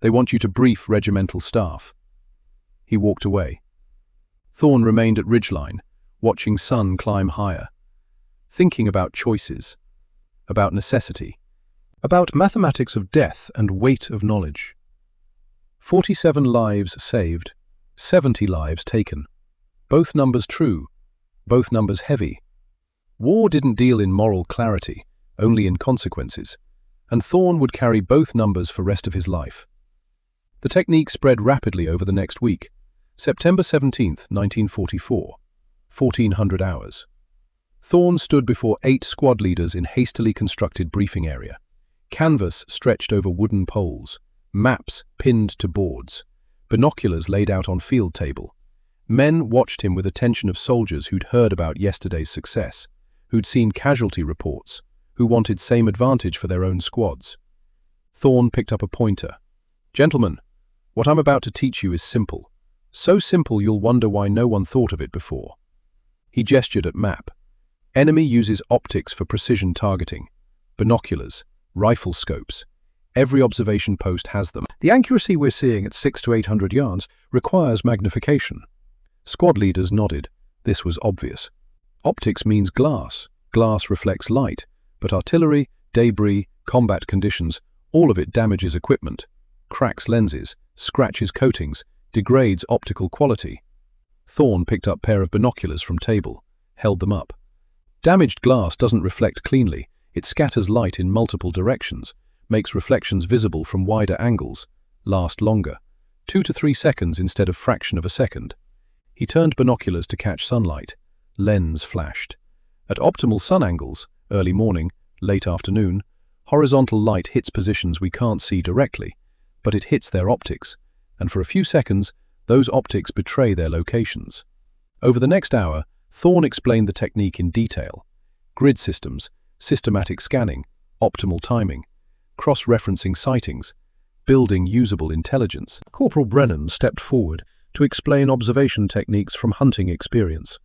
They want you to brief regimental staff. He walked away. Thorne remained at ridgeline, watching sun climb higher. Thinking about choices. About necessity. About mathematics of death and weight of knowledge. 47 lives saved, 70 lives taken. Both numbers true, both numbers heavy. War didn't deal in moral clarity, only in consequences, and Thorne would carry both numbers for rest of his life. The technique spread rapidly over the next week. September 17, 1944, 1400 hours. Thorne stood before 8 squad leaders in hastily constructed briefing area. Canvas stretched over wooden poles, maps pinned to boards, binoculars laid out on field table. Men watched him with attention of soldiers who'd heard about yesterday's success, who'd seen casualty reports, who wanted same advantage for their own squads. Thorne picked up a pointer. Gentlemen, what I'm about to teach you is simple. So simple you'll wonder why no one thought of it before. He gestured at map. Enemy uses optics for precision targeting. Binoculars, rifle scopes. Every observation post has them. The accuracy we're seeing at 600 to 800 yards requires magnification. Squad leaders nodded. This was obvious. Optics means glass. Glass reflects light. But artillery, debris, combat conditions, all of it damages equipment, cracks lenses, scratches coatings, degrades optical quality. Thorne picked up a pair of binoculars from table, held them up. Damaged glass doesn't reflect cleanly. It scatters light in multiple directions, makes reflections visible from wider angles, last longer, 2 to 3 seconds instead of fraction of a second. He turned binoculars to catch sunlight. Lens flashed. At optimal sun angles, early morning, late afternoon, horizontal light hits positions we can't see directly, but it hits their optics, and for a few seconds, those optics betray their locations. Over the next hour, Thorne explained the technique in detail. Grid systems, systematic scanning, optimal timing, cross-referencing sightings, building usable intelligence. Corporal Brennan stepped forward to explain observation techniques from hunting experience.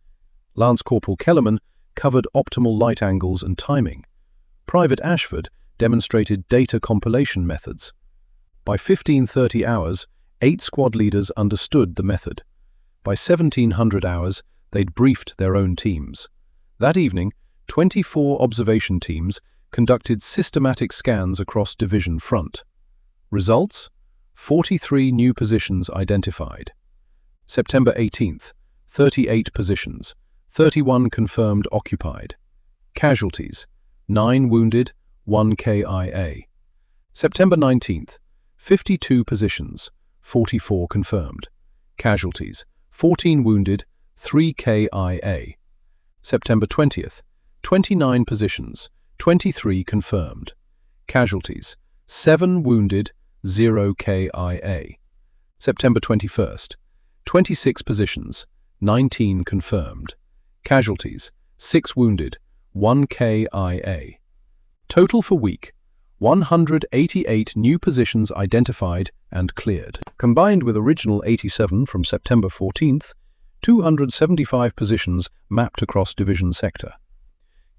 Lance Corporal Kellerman covered optimal light angles and timing. Private Ashford demonstrated data compilation methods. By 1530 hours, 8 squad leaders understood the method. By 1700 hours, they'd briefed their own teams. That evening, 24 observation teams conducted systematic scans across division front. Results? 43 new positions identified. September 18th, 38 positions, 31 confirmed occupied. Casualties, 9 wounded, 1 KIA. September 19th, 52 positions, 44 confirmed. Casualties, 14 wounded, 3 KIA. September 20th, 29 positions, 23 confirmed. Casualties, 7 wounded, 0 KIA. September 21st, 26 positions, 19 confirmed. Casualties, 6 wounded, 1 KIA. Total for week, 188 new positions identified and cleared. Combined with original 87 from September 14th, 275 positions mapped across division sector.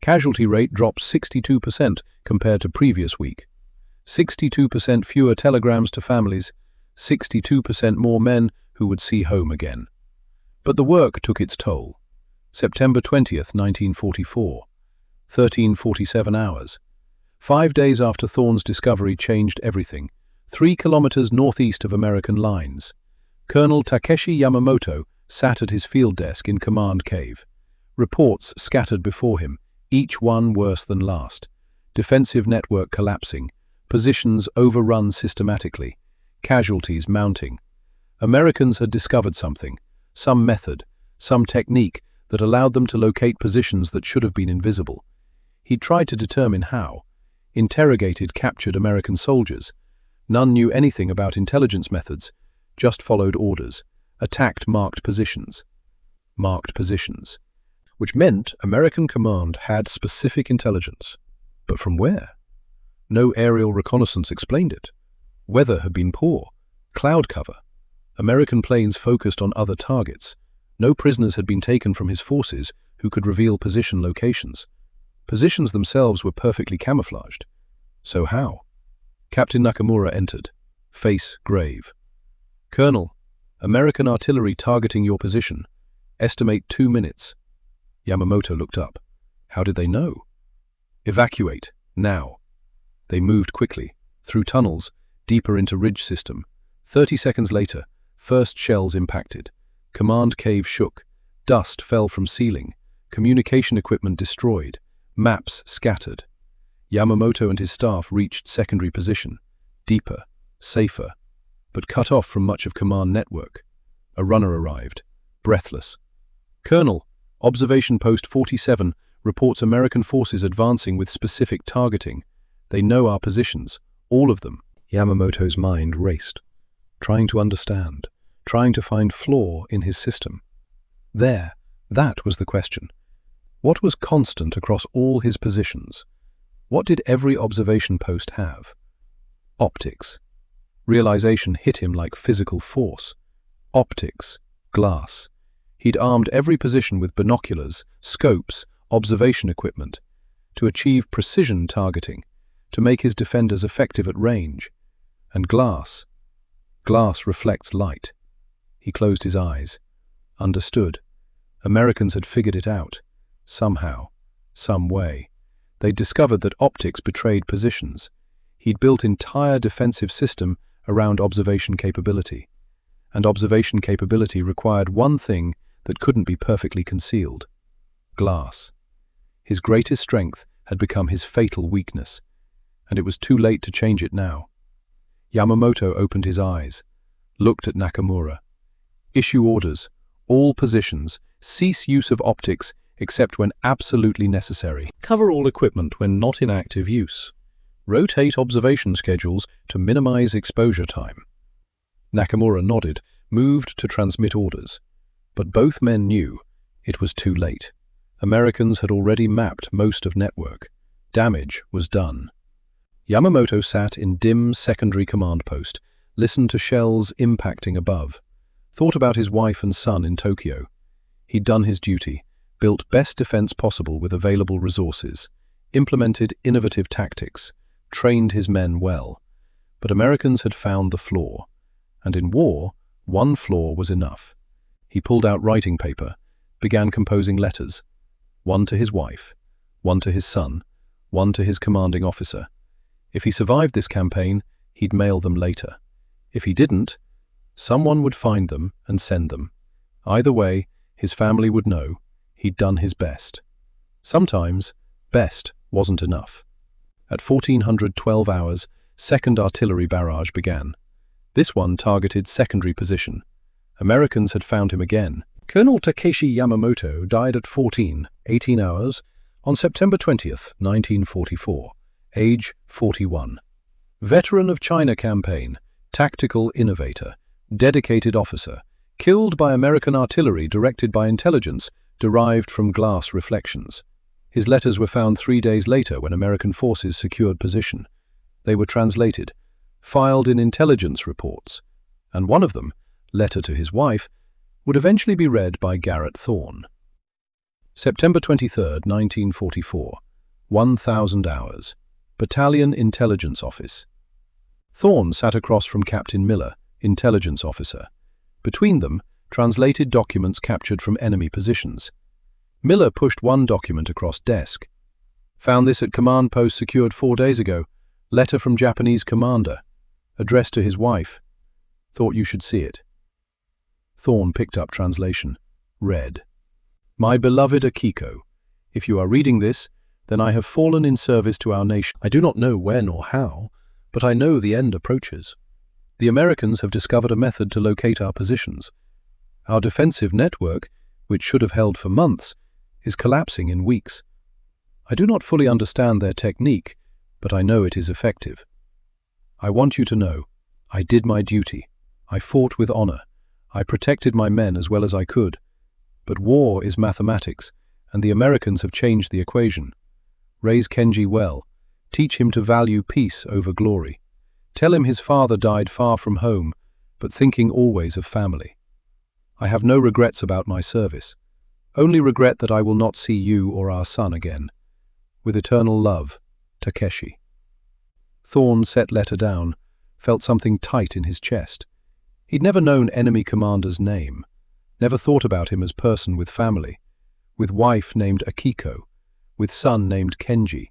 Casualty rate dropped 62% compared to previous week. 62% fewer telegrams to families, 62% more men who would see home again. But the work took its toll. September 20th, 1944. 13:47 hours. 5 days after Thorne's discovery changed everything, 3 kilometers northeast of American lines. Colonel Takeshi Yamamoto sat at his field desk in Command Cave. Reports scattered before him, each one worse than last. Defensive network collapsing, positions overrun systematically, casualties mounting. Americans had discovered something, some method, some technique that allowed them to locate positions that should have been invisible. He tried to determine how. Interrogated captured American soldiers. None knew anything about intelligence methods, just followed orders, attacked marked positions. Which meant American command had specific intelligence. But from where? No aerial reconnaissance explained it. Weather had been poor, cloud cover. American planes focused on other targets. No prisoners had been taken from his forces who could reveal position locations. Positions themselves were perfectly camouflaged. So how? Captain Nakamura entered, face grave. "Colonel, American artillery targeting your position. Estimate 2 minutes. Yamamoto looked up. How did they know? "Evacuate, now." They moved quickly, through tunnels, deeper into ridge system. 30 seconds later, first shells impacted. Command cave shook. Dust fell from ceiling. Communication equipment destroyed. Maps scattered. Yamamoto and his staff reached secondary position. Deeper, safer, but cut off from much of command network. A runner arrived, breathless. "Colonel, Observation Post 47 reports American forces advancing with specific targeting. They know our positions, all of them." Yamamoto's mind raced, trying to understand, trying to find flaw in his system. That was the question. What was constant across all his positions? What did every observation post have? Optics. Realization hit him like physical force. Optics. Glass. He'd armed every position with binoculars, scopes, observation equipment, to achieve precision targeting, to make his defenders effective at range. And glass. Glass reflects light. He closed his eyes. Understood. Americans had figured it out. Somehow. Some way. They'd discovered that optics betrayed positions. He'd built entire defensive system around observation capability. And observation capability required one thing that couldn't be perfectly concealed. Glass. His greatest strength had become his fatal weakness, and it was too late to change it now. Yamamoto opened his eyes, looked at Nakamura. "Issue orders. All positions. Cease use of optics except when absolutely necessary. Cover all equipment when not in active use. Rotate observation schedules to minimize exposure time." Nakamura nodded, moved to transmit orders. But both men knew it was too late. Americans had already mapped most of network. Damage was done. Yamamoto sat in dim secondary command post, listened to shells impacting above, thought about his wife and son in Tokyo. He'd done his duty, built best defense possible with available resources, implemented innovative tactics, trained his men well. But Americans had found the flaw. And in war, one flaw was enough. He pulled out writing paper, began composing letters. One to his wife, one to his son, one to his commanding officer. If he survived this campaign, he'd mail them later. If he didn't, someone would find them and send them. Either way, his family would know he'd done his best. Sometimes, best wasn't enough. At 1412 hours, second artillery barrage began. This one targeted secondary position. Americans had found him again. Colonel Takeshi Yamamoto died at 18 hours on September 20th, 1944, age 41. Veteran of China campaign, tactical innovator, dedicated officer, killed by American artillery directed by intelligence derived from glass reflections. His letters were found 3 days later when American forces secured position. They were translated, filed in intelligence reports, and one of them, Letter to His Wife, would eventually be read by Garrett Thorne. September 23rd, 1944, 1000 hours, Battalion Intelligence Office. Thorne sat across from Captain Miller, intelligence officer. Between them, translated documents captured from enemy positions. Miller pushed one document across desk. Found this at command post secured 4 days ago. Letter from Japanese commander. Addressed to his wife. Thought you should see it. Thorne picked up translation. Read. My beloved Akiko, if you are reading this, then I have fallen in service to our nation. I do not know when or how, but I know the end approaches. The Americans have discovered a method to locate our positions. Our defensive network, which should have held for months, is collapsing in weeks. I do not fully understand their technique, but I know it is effective. I want you to know, I did my duty. I fought with honor. I protected my men as well as I could. But war is mathematics, and the Americans have changed the equation. Raise Kenji well. Teach him to value peace over glory. Tell him his father died far from home, but thinking always of family. I have no regrets about my service. Only regret that I will not see you or our son again. With eternal love, Takeshi. Thorne set letter down, felt something tight in his chest. He'd never known enemy commander's name, never thought about him as person with family, with wife named Akiko, with son named Kenji,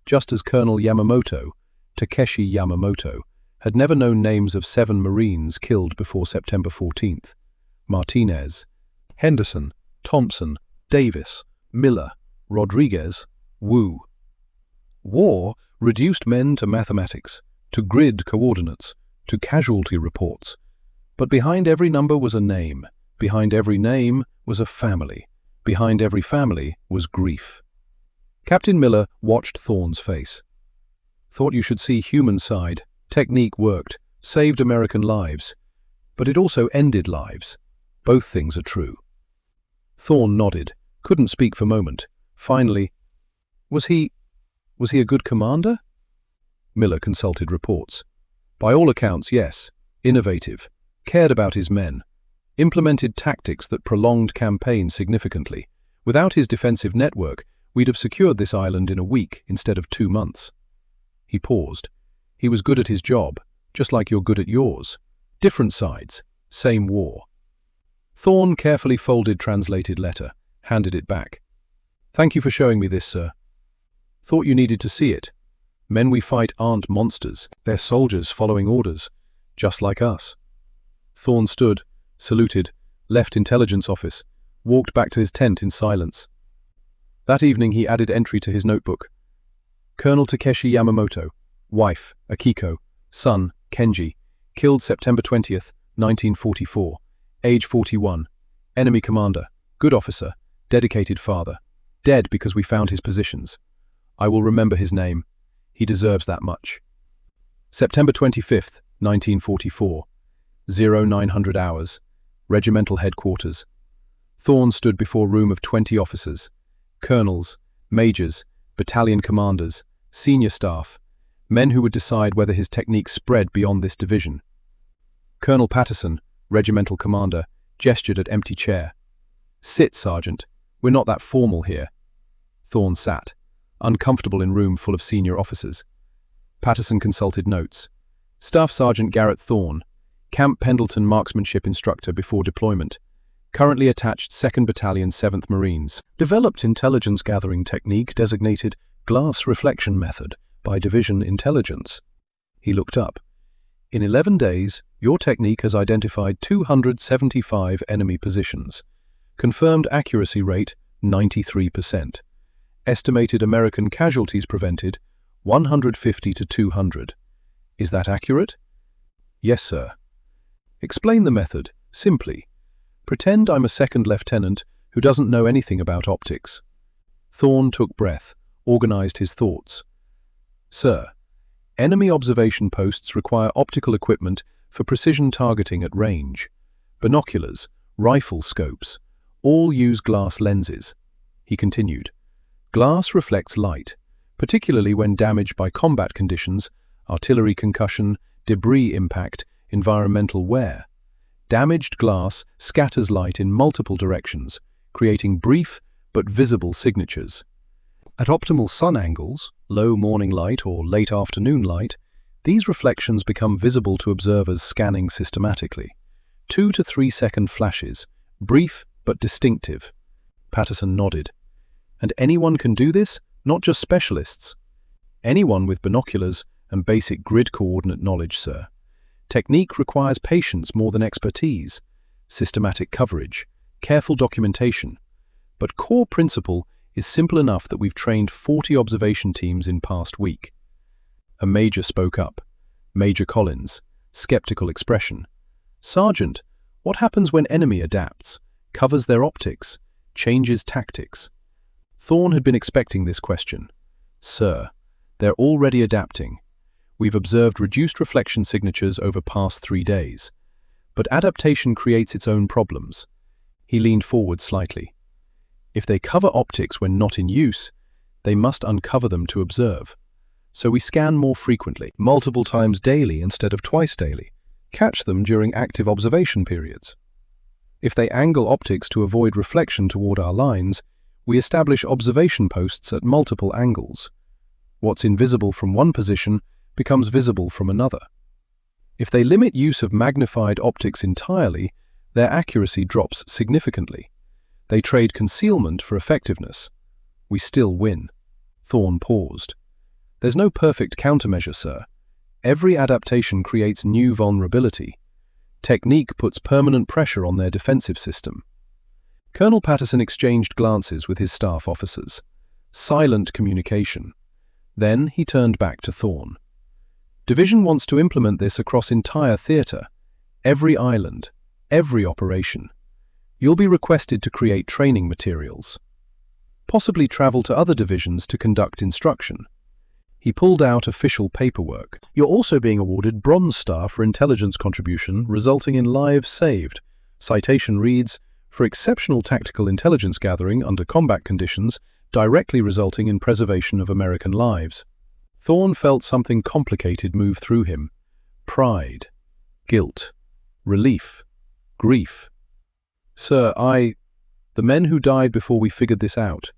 just as Colonel Yamamoto, Takeshi Yamamoto, had never known names of 7 Marines killed before September 14th. Martinez, Henderson, Thompson, Davis, Miller, Rodriguez, Wu. War reduced men to mathematics, to grid coordinates, to casualty reports. But behind every number was a name. Behind every name was a family. Behind every family was grief. Captain Miller watched Thorne's face. Thought you should see human side. Technique worked, saved American lives. But it also ended lives. Both things are true. Thorne nodded, couldn't speak for a moment. Finally, was he a good commander? Miller consulted reports. By all accounts, yes. Innovative. Cared about his men. Implemented tactics that prolonged campaigns significantly. Without his defensive network, we'd have secured this island in a week instead of 2 months. He paused. He was good at his job, just like you're good at yours. Different sides, same war. Thorne carefully folded translated letter, handed it back. Thank you for showing me this, sir. Thought you needed to see it. Men we fight aren't monsters. They're soldiers following orders, just like us. Thorne stood, saluted, left intelligence office, walked back to his tent in silence. That evening he added entry to his notebook. Colonel Takeshi Yamamoto, wife, Akiko, son, Kenji, killed September 20th, 1944, age 41, enemy commander, good officer, dedicated father, dead because we found his positions. I will remember his name. He deserves that much. September 25th, 1944, 0900 hours, regimental headquarters. Thorne stood before room of 20 officers, colonels, majors, battalion commanders, senior staff, men who would decide whether his technique spread beyond this division. Colonel Patterson, regimental commander, gestured at empty chair. Sit, Sergeant. We're not that formal here. Thorne sat, uncomfortable in room full of senior officers. Patterson consulted notes. Staff Sergeant Garrett Thorne, Camp Pendleton marksmanship instructor before deployment, currently attached 2nd Battalion 7th Marines. Developed intelligence gathering technique designated glass reflection method by Division Intelligence. He looked up. In 11 days, your technique has identified 275 enemy positions. Confirmed accuracy rate 93%. Estimated American casualties prevented 150 to 200. Is that accurate? Yes, sir. Explain the method, simply. Pretend I'm a second lieutenant who doesn't know anything about optics. Thorne took breath, organized his thoughts. Sir, enemy observation posts require optical equipment for precision targeting at range. Binoculars, rifle scopes, all use glass lenses. He continued. Glass reflects light, particularly when damaged by combat conditions, artillery concussion, debris impact, environmental wear. Damaged glass scatters light in multiple directions, creating brief but visible signatures. At optimal sun angles, low morning light or late afternoon light, these reflections become visible to observers scanning systematically. 2 to 3 second flashes, brief but distinctive. Patterson nodded. And anyone can do this? Not just specialists. Anyone with binoculars and basic grid coordinate knowledge, sir. Technique requires patience more than expertise, systematic coverage, careful documentation. But core principle is simple enough that we've trained 40 observation teams in past week. A major spoke up. Major Collins, skeptical expression. Sergeant, what happens when enemy adapts, covers their optics, changes tactics? Thorne had been expecting this question. Sir, they're already adapting. We've observed reduced reflection signatures over past 3 days. But adaptation creates its own problems. He leaned forward slightly. If they cover optics when not in use, they must uncover them to observe. So we scan more frequently, multiple times daily instead of twice daily. Catch them during active observation periods. If they angle optics to avoid reflection toward our lines, we establish observation posts at multiple angles. What's invisible from one position becomes visible from another. If they limit use of magnified optics entirely, their accuracy drops significantly. They trade concealment for effectiveness. We still win. Thorne paused. There's no perfect countermeasure, sir. Every adaptation creates new vulnerability. Technique puts permanent pressure on their defensive system. Colonel Patterson exchanged glances with his staff officers. Silent communication. Then he turned back to Thorne. Division wants to implement this across entire theatre, every island, every operation. You'll be requested to create training materials. Possibly travel to other divisions to conduct instruction. He pulled out official paperwork. You're also being awarded Bronze Star for intelligence contribution, resulting in lives saved. Citation reads, for exceptional tactical intelligence gathering under combat conditions, directly resulting in preservation of American lives. Thorne felt something complicated move through him. Pride, guilt, relief, grief. Sir, the men who died before we figured this out,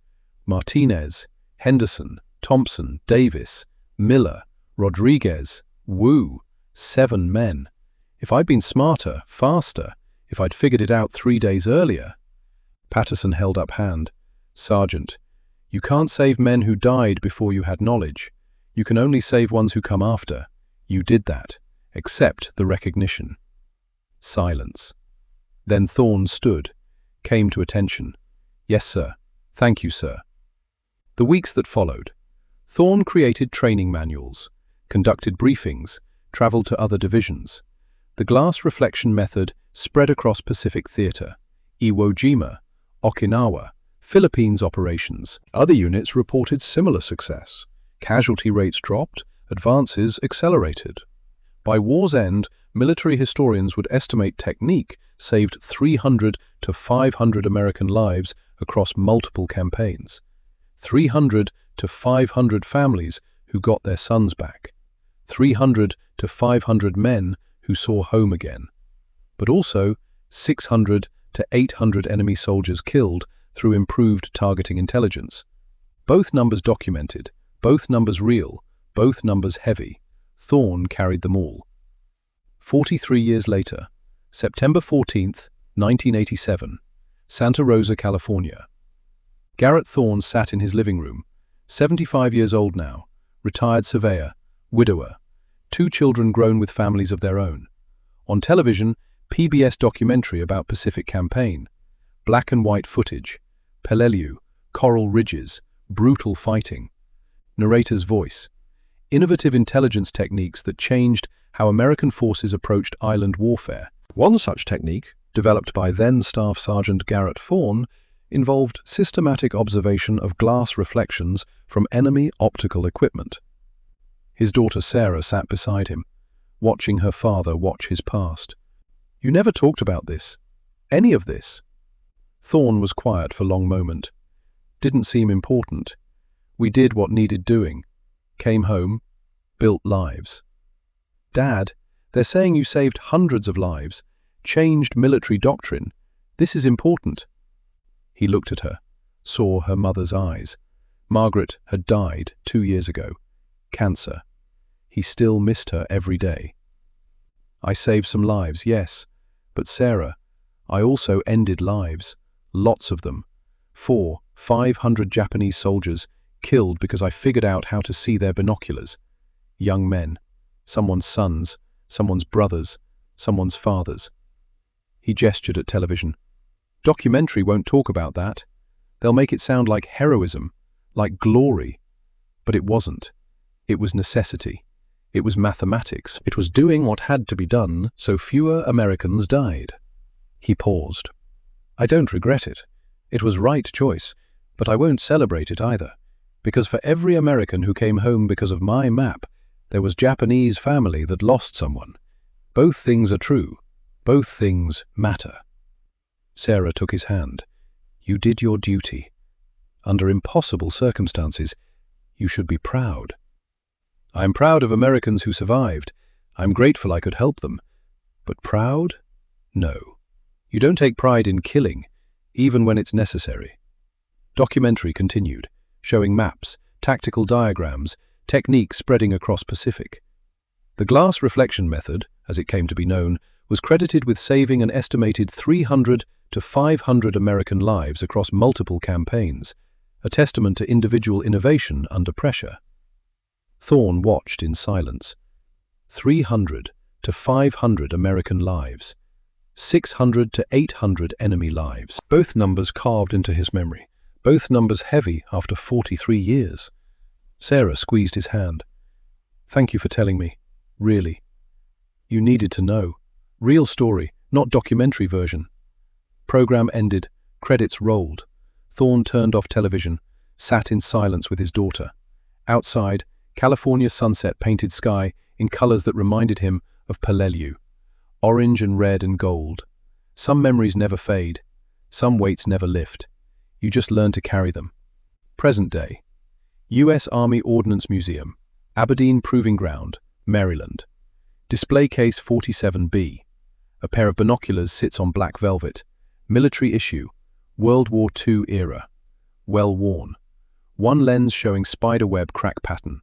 Martinez, Henderson, Thompson, Davis, Miller, Rodriguez, Wu, 7 men. If I'd been smarter, faster, if I'd figured it out 3 days earlier. Patterson held up hand. Sergeant, you can't save men who died before you had knowledge. You can only save ones who come after. You did that. Accept the recognition. Silence. Then Thorne stood, came to attention. Yes, sir. Thank you, sir. The weeks that followed, Thorne created training manuals, conducted briefings, traveled to other divisions. The glass reflection method spread across Pacific Theater, Iwo Jima, Okinawa, Philippines operations. Other units reported similar success. Casualty rates dropped, advances accelerated. By war's end, military historians would estimate technique saved 300 to 500 American lives across multiple campaigns. 300 to 500 families who got their sons back. 300 to 500 men who saw home again. But also 600 to 800 enemy soldiers killed through improved targeting intelligence. Both numbers documented, both numbers real, both numbers heavy. Thorne carried them all. 43 years later, September 14th, 1987, Santa Rosa, California. Garrett Thorne sat in his living room, 75 years old now, retired surveyor, widower, 2 children grown with families of their own. On television, PBS documentary about Pacific Campaign. Black and white footage, Peleliu, coral ridges, brutal fighting. Narrator's voice. Innovative intelligence techniques that changed how American forces approached island warfare. One such technique, developed by then Staff Sergeant Garrett Thorne, involved systematic observation of glass reflections from enemy optical equipment. His daughter Sarah sat beside him, watching her father watch his past. You never talked about this. Any of this. Thorne was quiet for a long moment. Didn't seem important. We did what needed doing. Came home, built lives. Dad, they're saying you saved hundreds of lives, changed military doctrine. This is important. He looked at her, saw her mother's eyes. Margaret had died 2 years ago. Cancer. He still missed her every day. I saved some lives, yes, But Sarah, I also ended lives. Lots of them. 500 Japanese soldiers killed because I figured out how to see their binoculars. Young men. Someone's sons, someone's brothers, someone's fathers. He gestured at television. Documentary won't talk about that. They'll make it sound like heroism, like glory. But it wasn't. It was necessity. It was mathematics. It was doing what had to be done so fewer Americans died. He paused. I don't regret it. It was right choice, but I won't celebrate it either, because for every American who came home because of my map, there was Japanese family that lost someone. Both things are true. Both things matter. Sarah took his hand. You did your duty. Under impossible circumstances, you should be proud. I'm proud of Americans who survived. I'm grateful I could help them. But proud? No. You don't take pride in killing, even when it's necessary. Documentary continued, showing maps, tactical diagrams, techniques spreading across Pacific. The glass reflection method, as it came to be known, was credited with saving an estimated 300 to 500 American lives across multiple campaigns, a testament to individual innovation under pressure. Thorne watched in silence. 300 to 500 American lives. 600 to 800 enemy lives. Both numbers carved into his memory. Both numbers heavy after 43 years. Sarah squeezed his hand. Thank you for telling me. Really. You needed to know. Real story, not documentary version. Program ended. Credits rolled. Thorne turned off television, sat in silence with his daughter. Outside, California sunset painted sky in colors that reminded him of Peleliu. Orange and red and gold. Some memories never fade. Some weights never lift. You just learn to carry them. Present day. U.S. Army Ordnance Museum, Aberdeen Proving Ground, Maryland. Display case 47B. A pair of binoculars sits on black velvet. Military issue. World War II era. Well worn. One lens showing spiderweb crack pattern.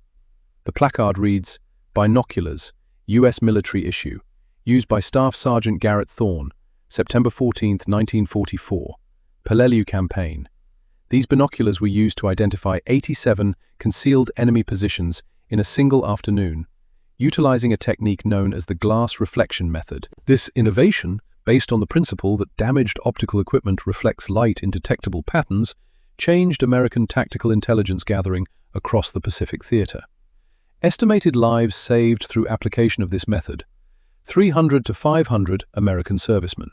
The placard reads, Binoculars, U.S. Military Issue, used by Staff Sergeant Garrett Thorne, September 14, 1944, Peleliu Campaign. These binoculars were used to identify 87 concealed enemy positions in a single afternoon, utilizing a technique known as the glass reflection method. This innovation, based on the principle that damaged optical equipment reflects light in detectable patterns, changed American tactical intelligence gathering across the Pacific Theater. Estimated lives saved through application of this method, 300 to 500 American servicemen.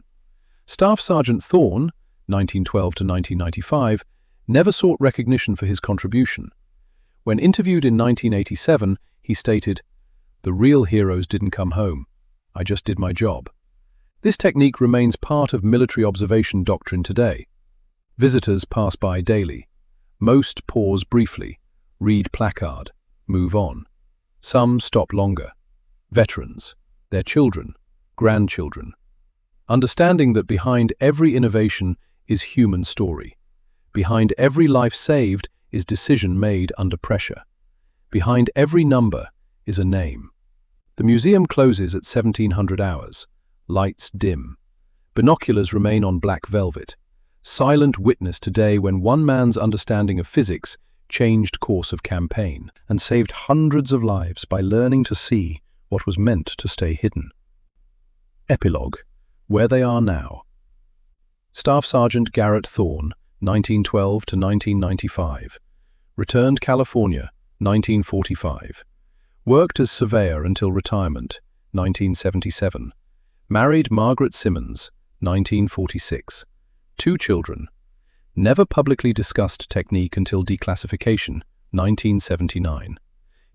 Staff Sergeant Thorne, 1912 to 1995, never sought recognition for his contribution. When interviewed in 1987, he stated, "The real heroes didn't come home. I just did my job." This technique remains part of military observation doctrine today. Visitors pass by daily. Most pause briefly, read placard, move on. Some stop longer. Veterans, their children, grandchildren. Understanding that behind every innovation is human story. Behind every life saved is decision made under pressure. Behind every number is a name. The museum closes at 1700 hours. Lights dim. Binoculars remain on black velvet. Silent witness today when one man's understanding of physics changed course of campaign and saved hundreds of lives by learning to see what was meant to stay hidden. Epilogue. Where they are now. Staff Sergeant Garrett Thorne, 1912 to 1995. Returned California, 1945. Worked as surveyor until retirement, 1977. Married Margaret Simmons, 1946. 2 children. Never publicly discussed technique until declassification, 1979.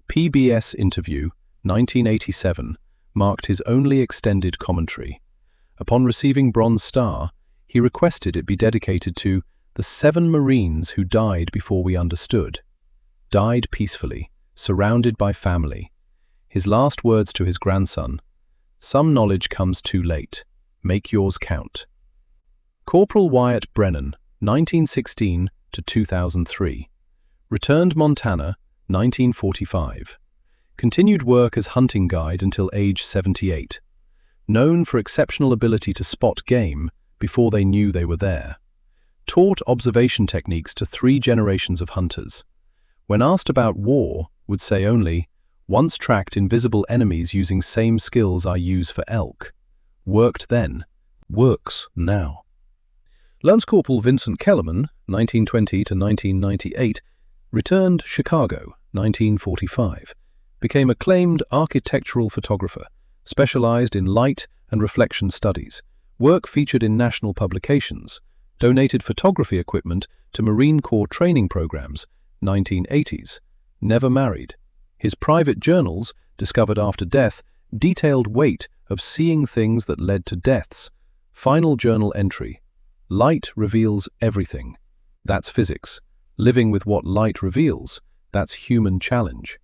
PBS interview, 1987, marked his only extended commentary. Upon receiving Bronze Star, he requested it be dedicated to the 7 Marines who died before we understood. Died peacefully, surrounded by family. His last words to his grandson, "Some knowledge comes too late. Make yours count." Corporal Wyatt Brennan, 1916 to 2003. Returned Montana, 1945. Continued work as hunting guide until age 78. known for exceptional ability to spot game before they knew they were there. Taught observation techniques to 3 generations of hunters. When asked about war, would say only, once tracked invisible enemies using same skills I use for elk. Worked then. Works now. Lance Corporal Vincent Kellerman, 1920 to 1998, returned Chicago, 1945, became acclaimed architectural photographer, specialized in light and reflection studies, work featured in national publications, donated photography equipment to Marine Corps training programs, 1980s, never married. His private journals, discovered after death, detailed weight of seeing things that led to deaths. Final journal entry: light reveals everything. That's physics. Living with what light reveals, that's human challenge.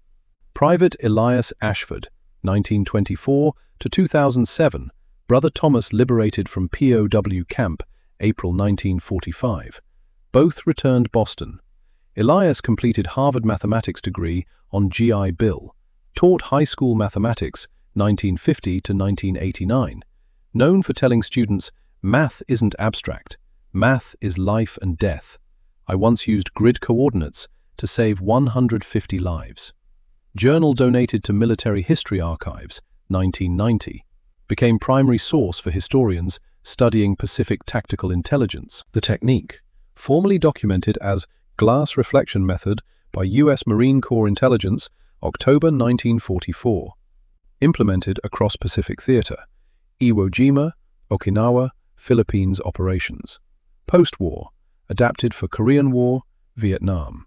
Private Elias Ashford, 1924 to 2007, Brother Thomas liberated from POW camp, April 1945. Both returned Boston. Elias completed Harvard mathematics degree on GI Bill, taught high school mathematics, 1950 to 1989, known for telling students, math isn't abstract, math is life and death. I once used grid coordinates to save 150 lives. Journal donated to Military History Archives, 1990. Became primary source for historians studying Pacific tactical intelligence. The technique, formally documented as glass reflection method by U.S. Marine Corps Intelligence, October 1944. Implemented across Pacific Theater, Iwo Jima, Okinawa, Philippines operations. Post-war, adapted for Korean War, Vietnam.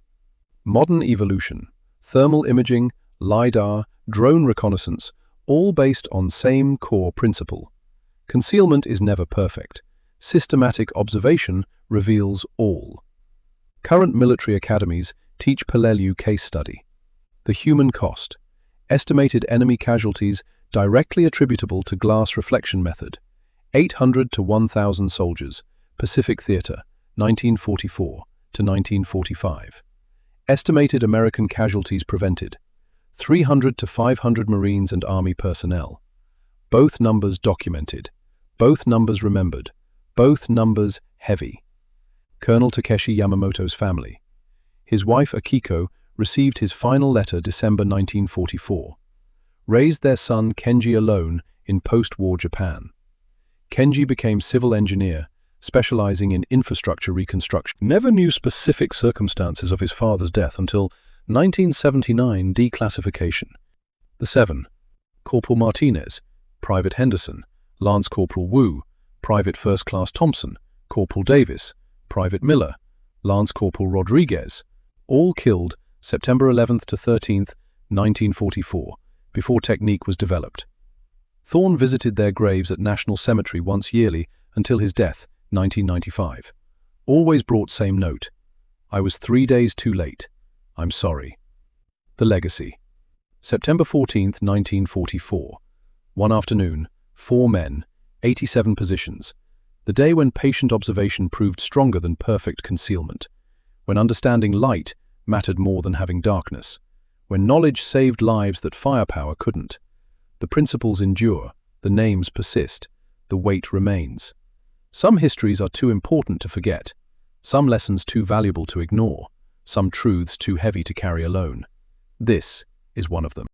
Modern evolution, thermal imaging, LiDAR, drone reconnaissance, all based on same core principle. Concealment is never perfect. Systematic observation reveals all. Current military academies teach Peleliu case study. The human cost. Estimated enemy casualties directly attributable to glass reflection method. 800 to 1,000 soldiers. Pacific Theater, 1944 to 1945. Estimated American casualties prevented. 300 to 500 Marines and Army personnel. Both numbers documented. Both numbers remembered. Both numbers heavy. Colonel Takeshi Yamamoto's family. His wife Akiko received his final letter December 1944. Raised their son Kenji alone in post-war Japan. Kenji became civil engineer, specializing in infrastructure reconstruction. Never knew specific circumstances of his father's death until 1979 declassification. The 7. Corporal Martinez, Private Henderson, Lance Corporal Wu, Private First Class Thompson, Corporal Davis, Private Miller, Lance Corporal Rodriguez, all killed September 11th to 13th, 1944, before technique was developed. Thorne visited their graves at National Cemetery once yearly until his death, 1995. Always brought same note. I was 3 days too late. I'm sorry. The legacy. September 14th, 1944. One afternoon, 4 men, 87 positions. The day when patient observation proved stronger than perfect concealment. When understanding light mattered more than having darkness. When knowledge saved lives that firepower couldn't. The principles endure, the names persist, the weight remains. Some histories are too important to forget, some lessons too valuable to ignore, some truths too heavy to carry alone. This is one of them.